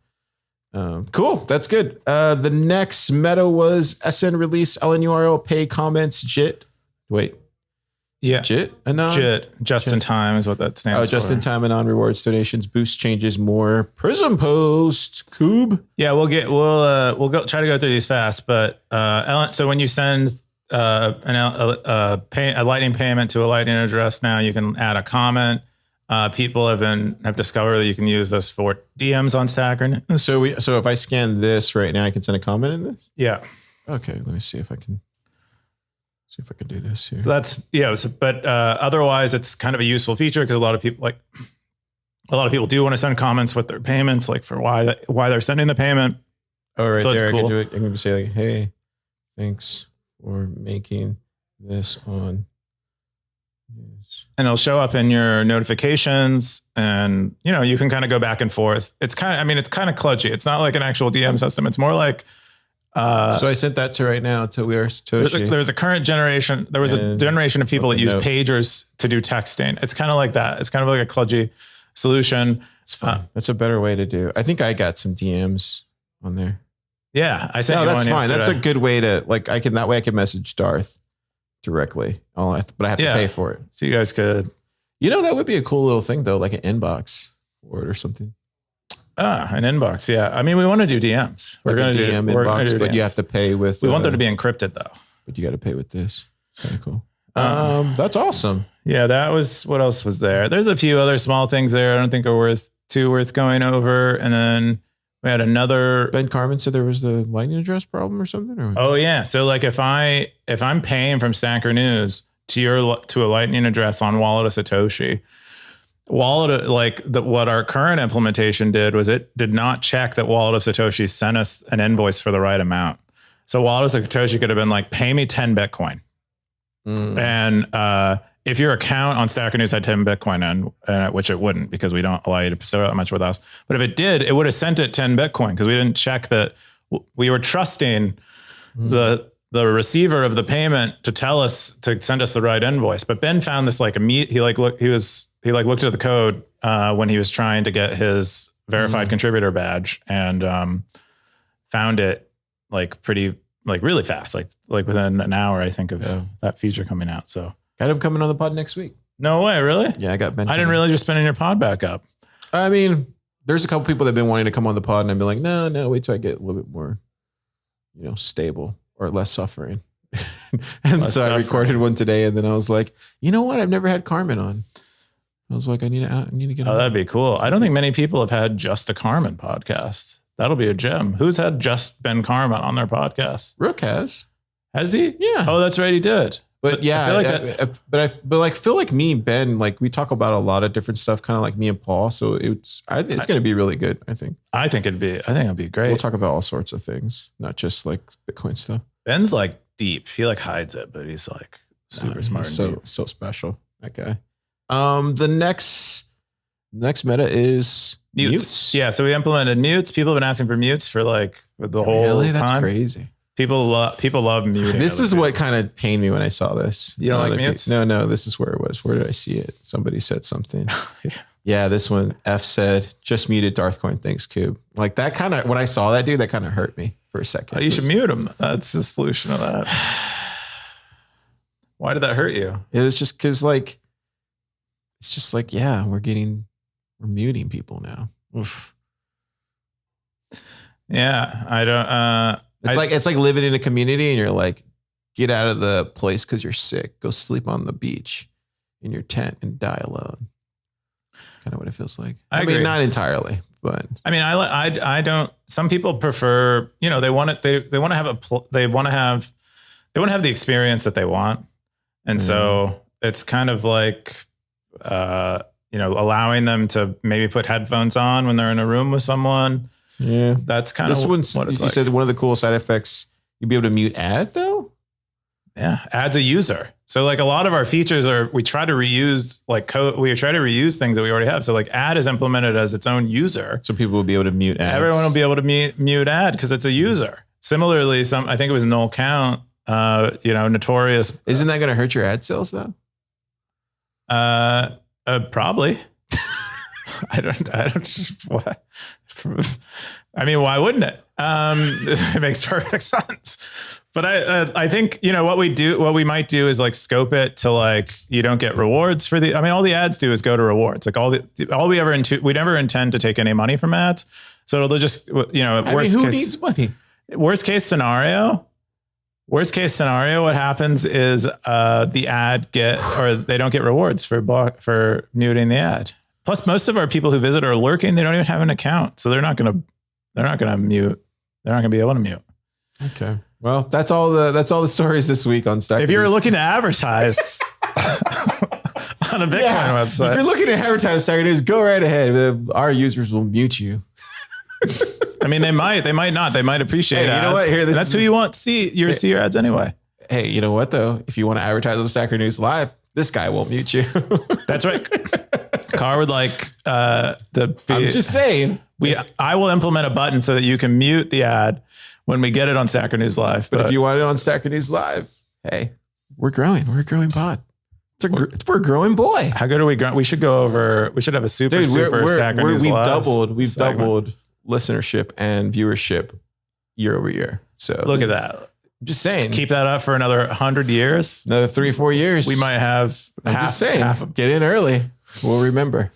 Cool. That's good. The next meta was SN release LNURL pay comments JIT. Wait. Yeah. JIT? Anon? JIT. Just in time is what that stands for. Just in time Anon rewards, donations, boost changes, more Prism post. Coob. Yeah, we'll go try to go through these fast, but so when you send a Lightning payment to a Lightning address now, you can add a comment. People have discovered that you can use this for DMs on Stacker News. So if I scan this right now, I can send a comment in this? Yeah. Okay, let me see if I can do this here. So that's but otherwise it's kind of a useful feature because a lot of people do want to send comments with their payments, like for why they're sending the payment. Oh, right so there, I cool. can do it. I can say like, hey, thanks for making this on. And it'll show up in your notifications and, you can kind of go back and forth. It's kind of kludgy. It's not like an actual DM system. It's more like, so I sent that to right now to We Are Satoshi. There's a current generation. There was a generation of people that use pagers to do texting. It's kind of like that. It's kind of like a kludgy solution. It's fine. That's a better way to do. I think I got some DMs on there. Yeah. I sent you that's one fine. yesterday. That's a good way to that way I can message Darth directly. But I have to pay for it. So you guys could, that would be a cool little thing though, like an inbox for it or something. An inbox. Yeah. I mean, we want to do DMs. We're going to do DM inbox, but you have to pay with. We want them to be encrypted though. But you got to pay with this. Kind of cool. That's awesome. Yeah. That was, what else was there? There's a few other small things there. I don't think are worth going over. And then we had another. Ben Carmen said there was the Lightning address problem or something. Oh yeah. So like if I'm paying from Stacker News to a Lightning address on Wallet of Satoshi, what our current implementation did was it did not check that Wallet of Satoshi sent us an invoice for the right amount. So Wallet of Satoshi could have been like, pay me 10 Bitcoin. And if your account on Stacker News had 10 Bitcoin in, which it wouldn't because we don't allow you to store that much with us. But if it did, it would have sent it 10 Bitcoin because we didn't check that. We were trusting the receiver of the payment to send us the right invoice. But Ben found this like he looked at the code when he was trying to get his verified contributor badge and found it really fast, like within an hour, I think, of that feature coming out. So got him coming on the pod next week. No way, really? Yeah, I got Ben. I didn't realize you're spinning your pod back up. I mean, there's a couple people that have been wanting to come on the pod, and I've been like, no, wait till I get a little bit more, stable or less suffering. I recorded one today, and then I was like, you know what? I've never had Carmen on. I was like, I need to get. Oh, that'd be cool. I don't think many people have had just a Carmen podcast. That'll be a gem. Who's had just Ben Carmen on their podcast? Rook has. Has he? Yeah. Oh, that's right. He did. But yeah, I feel like me and Ben, like we talk about a lot of different stuff, kind of like me and Paul. So it's going to be really good. I think it'd be great. We'll talk about all sorts of things, not just like Bitcoin stuff. Ben's like deep. He like hides it, but he's like super smart. So special. That guy. The next meta is mutes. Yeah. So we implemented mutes. People have been asking for mutes for like the whole time. That's crazy. People love muting. This is what kind of pained me when I saw this. You don't like mutes? No, this is where it was. Where did I see it? Somebody said something. Yeah, this one. F said, just muted Darthcoin. Thanks, Cube. Like that kind of, when I saw that, dude, that kind of hurt me. for a second. Oh, you should mute them. That's the solution to that. Why did that hurt you? It was just because like, it's just like, yeah, we're muting people now. Oof. Yeah, I don't. It's like living in a community and you're like, get out of the place because you're sick. Go sleep on the beach in your tent and die alone. Kind of what it feels like. I mean, not entirely, but I mean, I don't. Some people prefer, they want to have the experience that they want, and so it's kind of like, allowing them to maybe put headphones on when they're in a room with someone. Yeah, that's kind of what it's like. You said one of the cool side effects, you'd be able to mute ad though. Yeah, ad's a user. So like a lot of our features we try to reuse like code. We try to reuse things that we already have. So like ad is implemented as its own user. So people will be able to mute ads. Everyone will be able to mute ad because it's a user. Similarly, I think it was null count, notorious. Isn't that going to hurt your ad sales though? Probably. I don't, what? I mean, why wouldn't it? It makes perfect sense. But I think, what we might do is like scope it to like, you don't get rewards for all the ads do is go to rewards. Like we never intend to take any money from ads. So they'll just, who needs money? Worst case scenario, what happens is the ad they don't get rewards for muting the ad. Plus, most of our people who visit are lurking. They don't even have an account, so they're not gonna mute. They're not gonna be able to mute. Okay. Well, that's all the stories this week on Stack. If you're looking to advertise on a Bitcoin website, if you're looking to advertise Stacker News, go right ahead. Our users will mute you. I mean, they might not. They might appreciate ads. You know what? That's who you want to see. You see your ads anyway. Hey, you know what though? If you want to advertise on Stacker News Live, this guy won't mute you. That's right. Car would like I'm just saying. I will implement a button so that you can mute the ad when we get it on Stacker News Live. But if you want it on Stacker News Live, hey, we're growing. We're a growing pod. We're a growing boy. How good are we growing? We should go over. We should have a super Stacker News Live. We've doubled listenership and viewership year over year. So look at that. I'm just saying. Keep that up for another 100 years. Another 3-4 years. We might have. Get in early. We'll remember.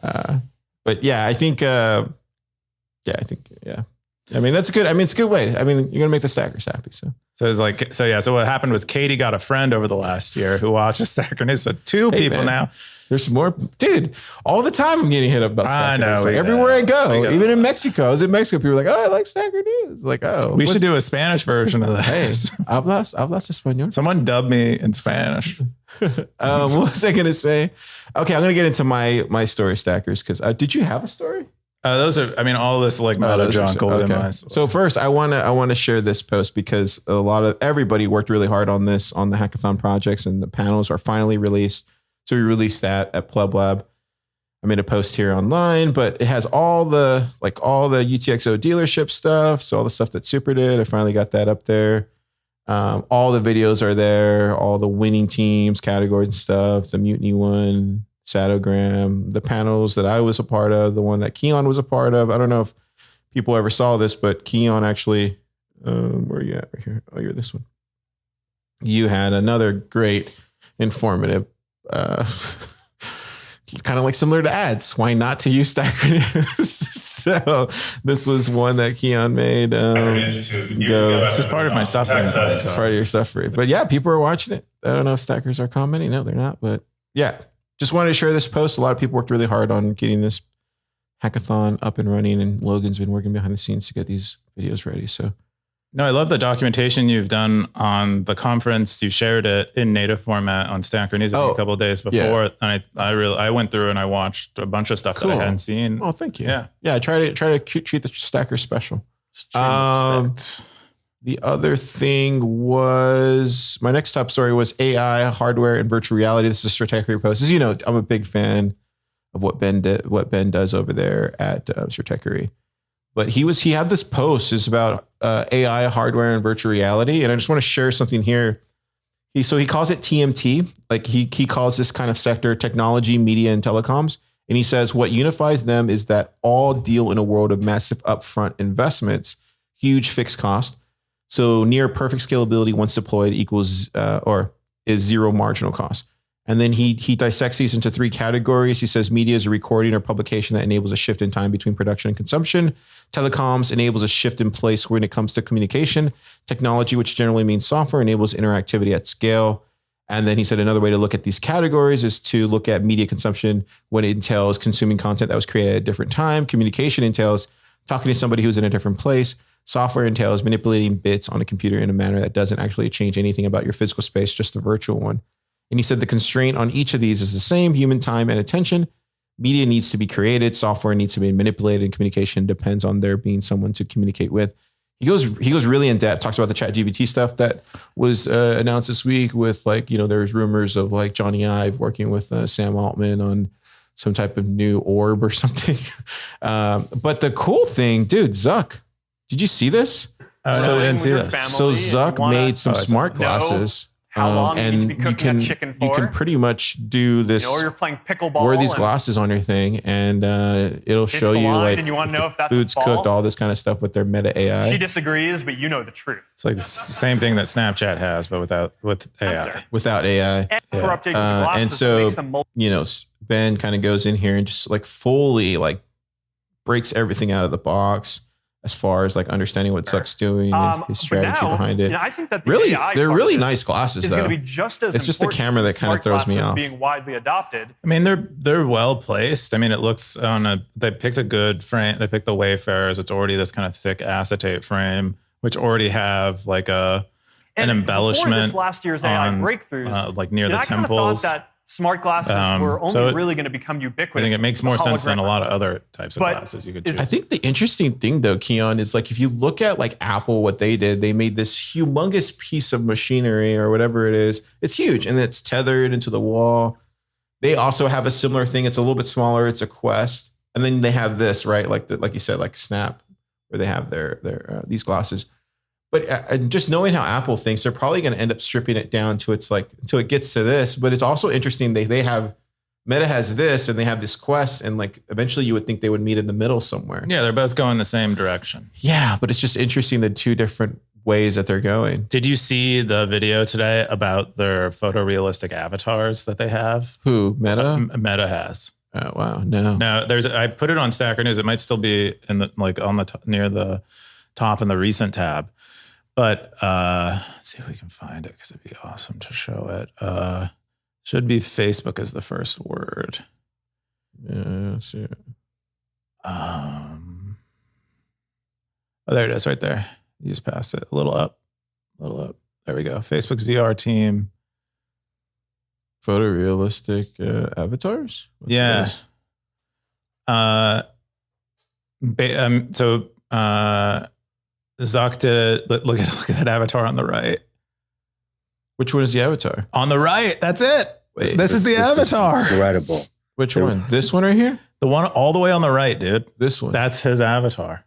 But yeah, I think. I mean, that's good. I mean, it's a good way. I mean, you're going to make the stackers happy. So it's like, so what happened was Katie got a friend over the last year who watches Stacker News. So two people now. There's more, dude. All the time I'm getting hit up about Stacker News. Like everywhere I go, even in Mexico. I was in Mexico. People were like, "Oh, I like Stacker News." Like, oh, we should do a Spanish version of that. Hey, hablas español. Someone dub me in Spanish. What was I going to say? Okay, I'm going to get into my story stackers because did you have a story? Those are, I mean, all this like meta junk. Okay. So first, I want to share this post because everybody worked really hard on this on the hackathon projects, and the panels are finally released. So we released that at PlebLab. I made a post here online, but it has all the UTXO dealership stuff. So all the stuff that Super did, I finally got that up there. All the videos are there, all the winning teams, categories and stuff, the Mutiny one, Satogram, the panels that I was a part of, the one that Keyan was a part of. I don't know if people ever saw this, but Keyan actually, where are you at right here? Oh, you're this one. You had another great informative, kind of like similar to ads. Why not to use Stacker News? So this was one that Keyan made. This is part of my suffering. It's part of your suffering. But yeah, people are watching it. I don't know if stackers are commenting. No, they're not. But yeah, just wanted to share this post. A lot of people worked really hard on getting this hackathon up and running, and Logan's been working behind the scenes to get these videos ready. So no, I love the documentation you've done on the conference. You shared it in native format on Stacker News a couple of days before. Yeah. And I went through and I watched a bunch of stuff that I hadn't seen. Oh, thank you. Yeah. I try to treat the Stacker special. The other thing was my next top story was AI, hardware, and virtual reality. This is a Stratechery post. As you know, I'm a big fan of what Ben does over there at Stratechery. But he had this post is about AI, hardware, and virtual reality. And I just want to share something here. He calls it TMT. Like he calls this kind of sector technology, media, and telecoms. And he says what unifies them is that all deal in a world of massive upfront investments, huge fixed cost. So near perfect scalability once deployed equals or is zero marginal cost. And then he dissects these into 3 categories. He says media is a recording or publication that enables a shift in time between production and consumption. Telecoms enables a shift in place when it comes to communication. Technology, which generally means software, enables interactivity at scale. And then he said another way to look at these categories is to look at media consumption when it entails consuming content that was created at a different time. Communication entails talking to somebody who's in a different place. Software entails manipulating bits on a computer in a manner that doesn't actually change anything about your physical space, just the virtual one. And he said the constraint on each of these is the same: human time and attention. Media needs to be created, software needs to be manipulated, and communication depends on there being someone to communicate with. He goes really in depth, talks about the ChatGPT stuff that was announced this week with there's rumors of like Johnny Ive working with Sam Altman on some type of new orb or something. But the cool thing, dude, Zuck, did you see this? I didn't see this. So Zuck made some smart glasses. How long you need to be and cooking that chicken for? You can pretty much do this. Or you're playing pickleball. Wear these glasses on your thing, and it'll show you like and you want to know if that's food's cooked, all this kind of stuff with their meta AI. She disagrees, but you know the truth. It's like the same thing that Snapchat has, but with AI. Without AI. And for updates to the glasses, and so makes them Ben kind of goes in here and just like fully like breaks everything out of the box as far as like understanding what Zuck's doing and his strategy behind it. I think that they're really nice glasses, though. Going to be just as it's just the camera that kind of throws me off. Being widely adopted. I mean, they're well placed. I mean, it looks they picked a good frame. They picked the Wayfarers. It's already this kind of thick acetate frame, which already have like an embellishment. This last year's AI breakthroughs, like near the temples. I kind of thought that smart glasses were only really going to become ubiquitous. I think it makes more sense than a lot of other types of glasses you could choose. I think the interesting thing, though, Keyan, is like if you look at like Apple, what they did, they made this humongous piece of machinery or whatever it is. It's huge and it's tethered into the wall. They also have a similar thing. It's a little bit smaller. It's a Quest, and then they have this, right? Like you said, like Snap, where they have their these glasses. But just knowing how Apple thinks, they're probably going to end up stripping it down to it's like until it gets to this. But it's also interesting they have Meta has this and they have this Quest, and like eventually you would think they would meet in the middle somewhere. Yeah, they're both going the same direction. Yeah, but it's just interesting the 2 different ways that they're going. Did you see the video today about their photorealistic avatars that they have? Who, Meta? Meta has. Oh wow, no. No, I put it on Stacker News. It might still be in the on the near the top in the recent tab. But let's see if we can find it because it'd be awesome to show it. Should be Facebook as the first word. Yeah, see it. Oh, there it is right there. You just passed it. A little up. There we go. Facebook's VR team. Photorealistic avatars? What's yeah. Zuck did it. Look at that avatar on the right. Which one is the avatar? On the right. That's it. Wait, this is the avatar. Incredible. Which one? This one right here? The one all the way on the right, dude. This one. That's his avatar.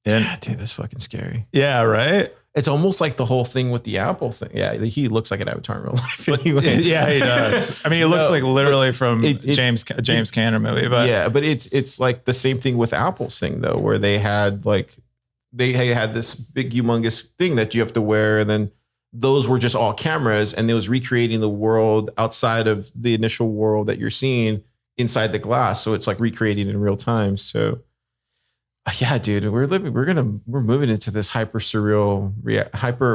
God, dude, that's fucking scary. Yeah, right? It's almost like the whole thing with the Apple thing. Yeah, he looks like an avatar in real life. Anyway. Yeah, he does. I mean, he looks like literally from James Cameron movie. But yeah, but it's like the same thing with Apple's thing though, where they had this big humongous thing that you have to wear, and then those were just all cameras, and it was recreating the world outside of the initial world that you're seeing inside the glass. So it's like recreating in real time. So yeah, dude, we're moving into this hyper surreal,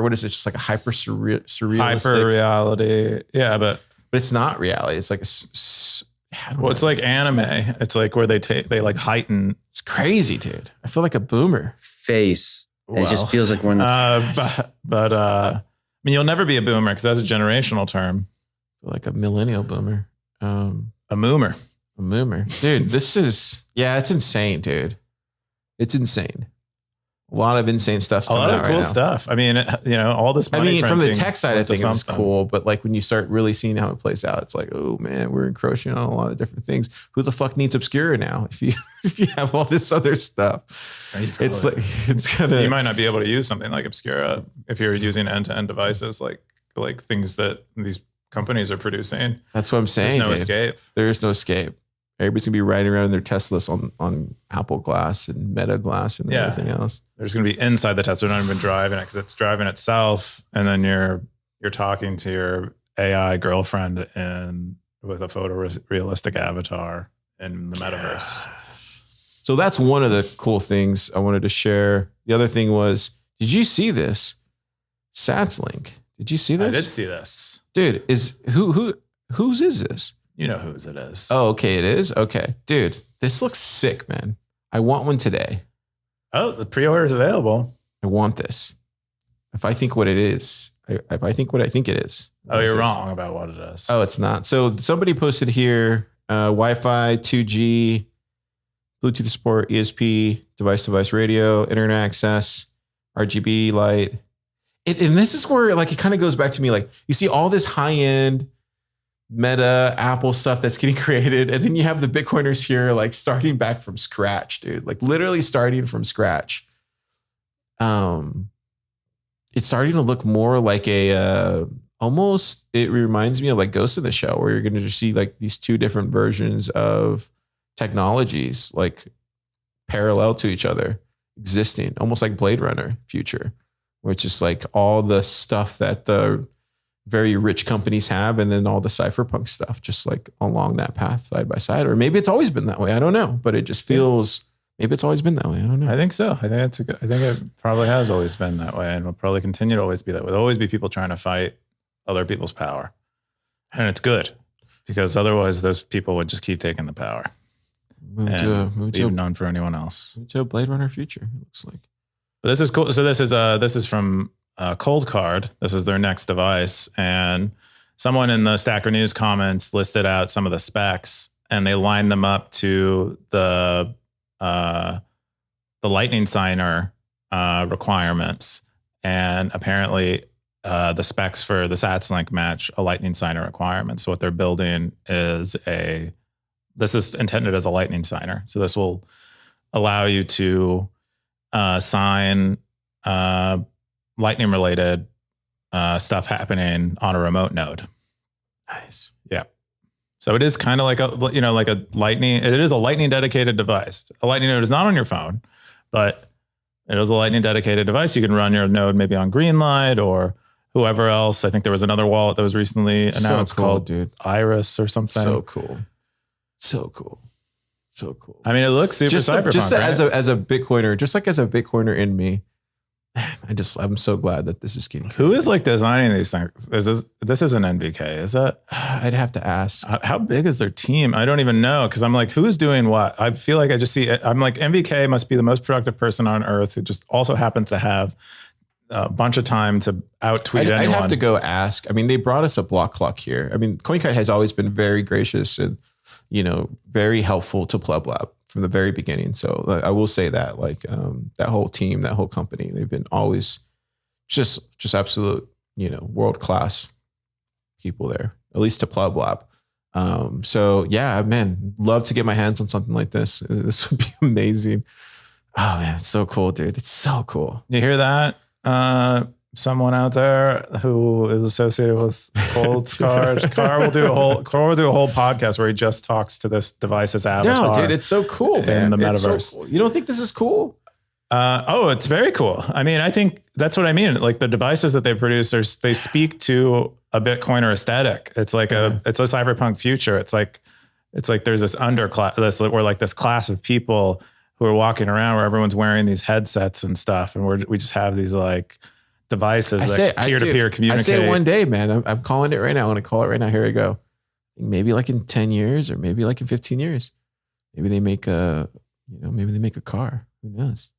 what is it? Just like a hyper surrealistic hyper reality. Yeah, but it's not reality. It's like it's like anime. It's like where they like heighten. It's crazy, dude. I feel like a boomer. Face. It just feels like we're not. I mean, you'll never be a boomer because that's a generational term. Like a millennial boomer. A moomer. A moomer. Dude, it's insane, dude. It's insane. A lot of insane stuff. A lot of cool stuff. I mean, all this money. I mean, from the tech side, I think it's cool. But like when you start really seeing how it plays out, it's like, oh man, we're encroaching on a lot of different things. Who the fuck needs Obscura now? If you have all this other stuff, it's like you might not be able to use something like Obscura if you're using end-to-end devices like things that these companies are producing. That's what I'm saying. There's no escape. There is no escape. Everybody's gonna be riding around in their Teslas on Apple Glass and Meta Glass and everything else. There's going to be inside the Tesla, not even driving it because it's driving itself, and then you're talking to your AI girlfriend and with a photorealistic avatar in the metaverse. So that's one of the cool things I wanted to share. The other thing was, did you see this? SatsLink. Did you see this? I did see this, dude. Whose is this? You know whose it is. Oh, okay, it is. Okay, dude, this looks sick, man. I want one today. Oh, the pre-order is available. I want this. If I think what it is, if I think what I think it is. Oh, you're wrong about what it is. Oh, it's not. So somebody posted here, Wi-Fi, 2G, Bluetooth support, ESP, device-to-device radio, internet access, RGB light. And this is where like it kind of goes back to me. Like you see all this high-end Meta, Apple stuff that's getting created. And then you have the Bitcoiners here, like starting back from scratch, dude, like literally starting from scratch. It's starting to look more like almost, it reminds me of like Ghost in the Shell, where you're going to just see like these two different versions of technologies, like parallel to each other existing, almost like Blade Runner future, where it's just like all the stuff that the very rich companies have, and then all the cypherpunk stuff just like along that path side by side. Or maybe it's always been that way. I don't know, but it just feels maybe it's always been that way. I don't know. I think so. I think it probably has always been that way, and will probably continue to always be that way. There'll always be people trying to fight other people's power, and it's good because otherwise those people would just keep taking the power. Move to none for anyone else. Move to a Blade Runner future. It looks like. But this is cool. So this is from Cold Card. This is their next device, and someone in the Stacker News comments listed out some of the specs, and they lined them up to the Lightning Signer requirements, and apparently the specs for the SatsLink match a Lightning Signer requirement. So what they're building is this is intended as a Lightning Signer. So this will allow you to sign Lightning related stuff happening on a remote node. Nice. Yeah. So it is kind of like a Lightning. It is a Lightning dedicated device. A Lightning node is not on your phone, but it is a Lightning dedicated device. You can run your node maybe on Greenlight or whoever else. I think there was another wallet that was recently announced called Iris or something. So cool. So cool. So cool. I mean, it looks super cyberpunk. Just right? as a Bitcoiner, just like as a Bitcoiner in me, I'm so glad that this is getting. Who is like designing these things? This is an NVK, is it? I'd have to ask. How big is their team? I don't even know, because I'm like, who's doing what? I feel like I just see it. I'm like, NVK must be the most productive person on earth who just also happens to have a bunch of time to out-tweet anyone. I'd have to go ask. I mean, they brought us a block clock here. I mean, CoinKite has always been very gracious and, very helpful to PlebLab from the very beginning. So I will say that, like, that whole team, that whole company, they've been always just absolute, world-class people there, at least to PlebLab. So yeah, man, love to get my hands on something like this. This would be amazing. Oh man, it's so cool, dude. It's so cool. You hear that? Someone out there who is associated with Cold Card. Car will do a whole podcast where he just talks to this device's avatar. No, dude, it's so cool, man. In the metaverse. So cool. You don't think this is cool? It's very cool. I mean, I think that's what I mean. Like the devices that they produce, they speak to a Bitcoiner aesthetic. It's like it's a cyberpunk future. It's like there's this underclass, we're like this class of people who are walking around where everyone's wearing these headsets and stuff, and we just have these like devices that peer-to-peer communicate. I say one day, man. I'm calling it right now. I want to call it right now. Here we go. Maybe like in 10 years, or maybe like in 15 years, maybe they make a car. Who knows?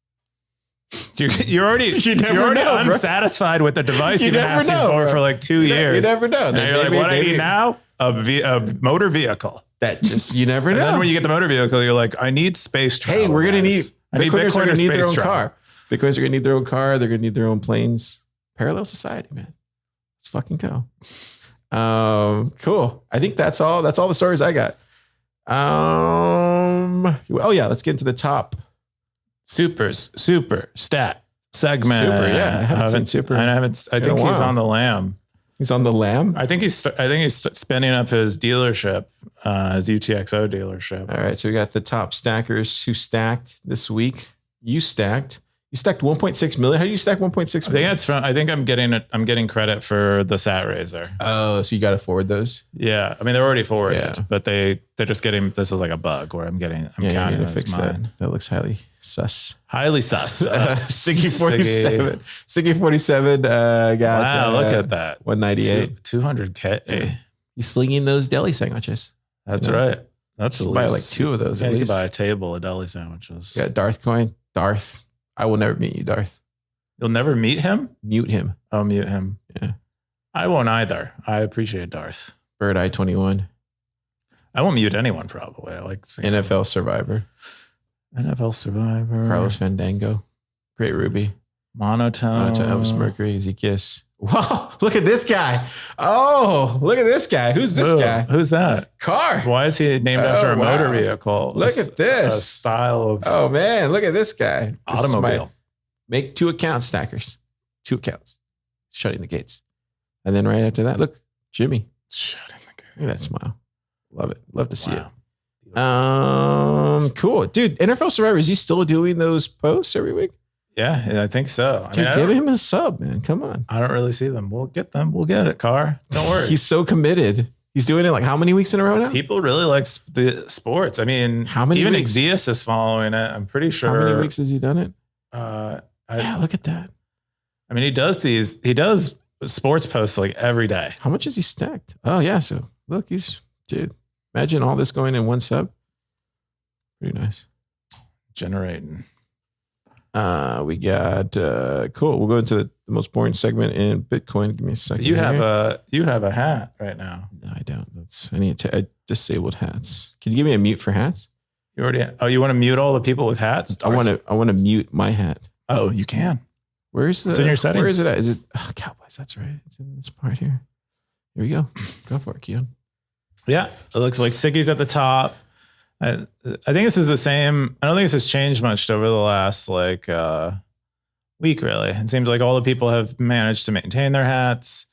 You're already unsatisfied with the device you've been asking for like 2 years. You never know. Now you're like, what I need now? A motor vehicle. That just, you never know. And then when you get the motor vehicle, you're like, I need space travel. Hey, we're going to need, Bitcoiners are going to need their own car. Bitcoiners are going to need their own car. They're going to need their own planes. Parallel society, man. Let's fucking go. Cool. I think that's all the stories I got. Let's get into the top. Super stat segment. Super, yeah. I haven't seen Super. I think he's on the lam. He's on the lam. I think he's spinning up his dealership, his UTXO dealership. All right, so we got the top stackers who stacked this week. You stacked 1.6 million. How do you stack 1.6 million? I think I'm getting credit for the sat raiser. Oh, so you got to forward those? Yeah. I mean, they're already forwarded, but they're just getting, this is like a bug where I'm counting to fix that. That looks highly sus. Highly sus. Siggy 47. Siggy 47 got. Wow, look at that. 198. 200K. He's slinging those deli sandwiches. That's right. That's a buy like 2 of those. You can buy a table of deli sandwiches. You got Darth coin. Darth. I will never meet you, Darth. You'll never meet him? Mute him. Oh, mute him. Yeah. I won't either. I appreciate Darth. Bird Eye 21. I won't mute anyone probably. I like seeing NFL Survivor. NFL Survivor. Carlos Fandango. Great Ruby. Monotone. Elvis Mercury. Easy Kiss. Wow, look at this guy. Oh, look at this guy. Who's this guy? Who's that? Car. Why is he named after a motor vehicle? Look at this. A style of. Oh, man. Look at this guy. Automobile. Make 2 accounts, stackers. 2 accounts. Shutting the gates. And then right after that, look, Jimmy. Shutting the gates. Look at that smile. Love it. Love to see it. Cool. Dude, NFL Survivor, is he still doing those posts every week? Yeah, I think so. Dude, give him a sub, man. Come on. I don't really see them. We'll get them. We'll get it, Car. Don't worry. He's so committed. He's doing it like how many weeks in a row now? People really like the sports. I mean, how many even weeks? Exeus is following it. I'm pretty sure. How many weeks has he done it? Yeah, look at that. I mean, he does sports posts like every day. How much has he stacked? Oh, yeah. So look, dude, imagine all this going in one sub. Pretty nice. Generating. We got cool. We'll go into the most boring segment in Bitcoin. Give me a second. You have a hat right now. No, I don't. I disabled hats. Can you give me a mute for hats? You want to mute all the people with hats? I want to mute my hat. Oh, you can. It's in your settings. Where is it at? Is it Cowboys? That's right. It's in this part here. Here we go. Go for it, Keyan. Yeah, it looks like Siggy's at the top. I think this is the same. I don't think this has changed much over the last week, really. It seems like all the people have managed to maintain their hats.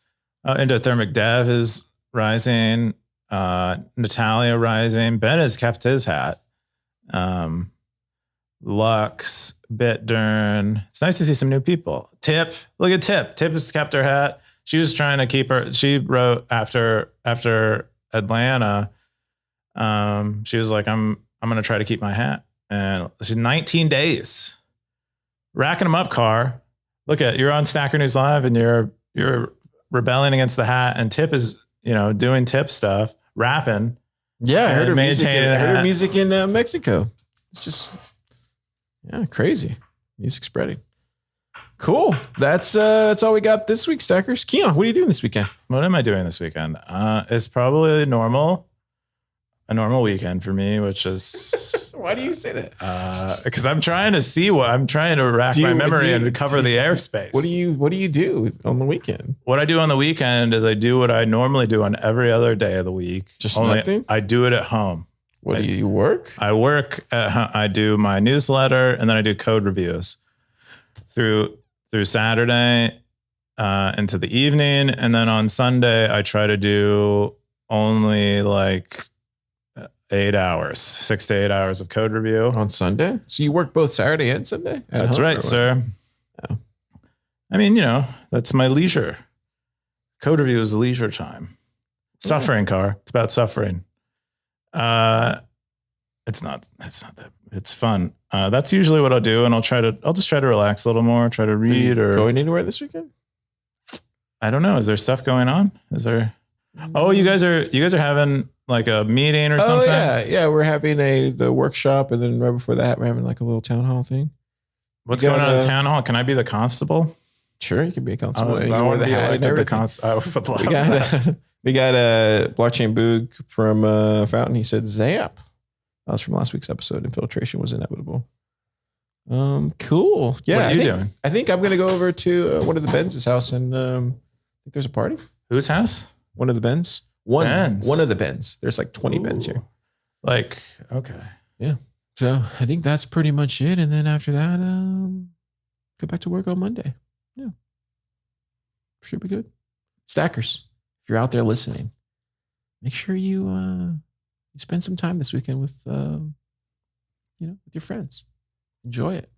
Endothermic Dev is rising. Natalia rising. Ben has kept his hat. Lux, Bitdern. It's nice to see some new people. Tip. Look at Tip. Tip has kept her hat. She was trying to keep her. She wrote after Atlanta. She was like, I'm going to try to keep my hat. And she's 19 days racking them up. Car. Look you're on Stacker News Live and you're rebelling against the hat, and Tip is, doing Tip stuff, rapping. Yeah. I heard her music in Mexico. It's just, crazy. Music spreading. Cool. That's all we got this week, Stackers. Keyan, what are you doing this weekend? What am I doing this weekend? It's probably a normal weekend for me, which is why do you say that? Because I'm trying to rack my memory and cover the airspace. What do you do on the weekend? What I do on the weekend is I do what I normally do on every other day of the week. Just nothing? I do it at home. Do you work? I work I do my newsletter, and then I do code reviews through Saturday into the evening, and then on Sunday I try to do only 6 to 8 hours of code review on Sunday. So you work both Saturday and Sunday? That's right, sir. Oh. I mean, that's my leisure. Code review is leisure time. Suffering, Car. It's about suffering. It's not that. It's fun. That's usually what I'll do, and I'll just try to relax a little more. Try to read. Or going anywhere this weekend? I don't know. Is there stuff going on? Is there? Oh, you guys are having like a meeting or something? Yeah. We're having the workshop, and then right before that, we're having like a little town hall thing. What's going on at the town hall? Can I be the constable? Sure, you can be a constable. I want to be like the constable. We got a blockchain boog from Fountain. He said Zap. That was from last week's episode. Infiltration was inevitable. Cool. Yeah. What are you doing? I think I'm going to go over to one of the Ben's house, and I think there's a party. Whose house? One of the Ben's. One of the Ben's. There's like 20 Ben's here. Okay. Yeah. So I think that's pretty much it. And then after that, go back to work on Monday. Yeah. Should be good. Stackers, if you're out there listening, make sure you spend some time this weekend with with your friends. Enjoy it.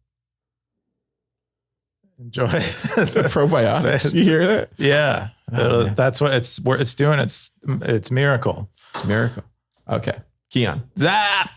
Enjoy The probiotics. You hear that? Yeah. Oh, yeah. That's what it's doing. It's miracle. It's a miracle. Okay. Keyan. Zap.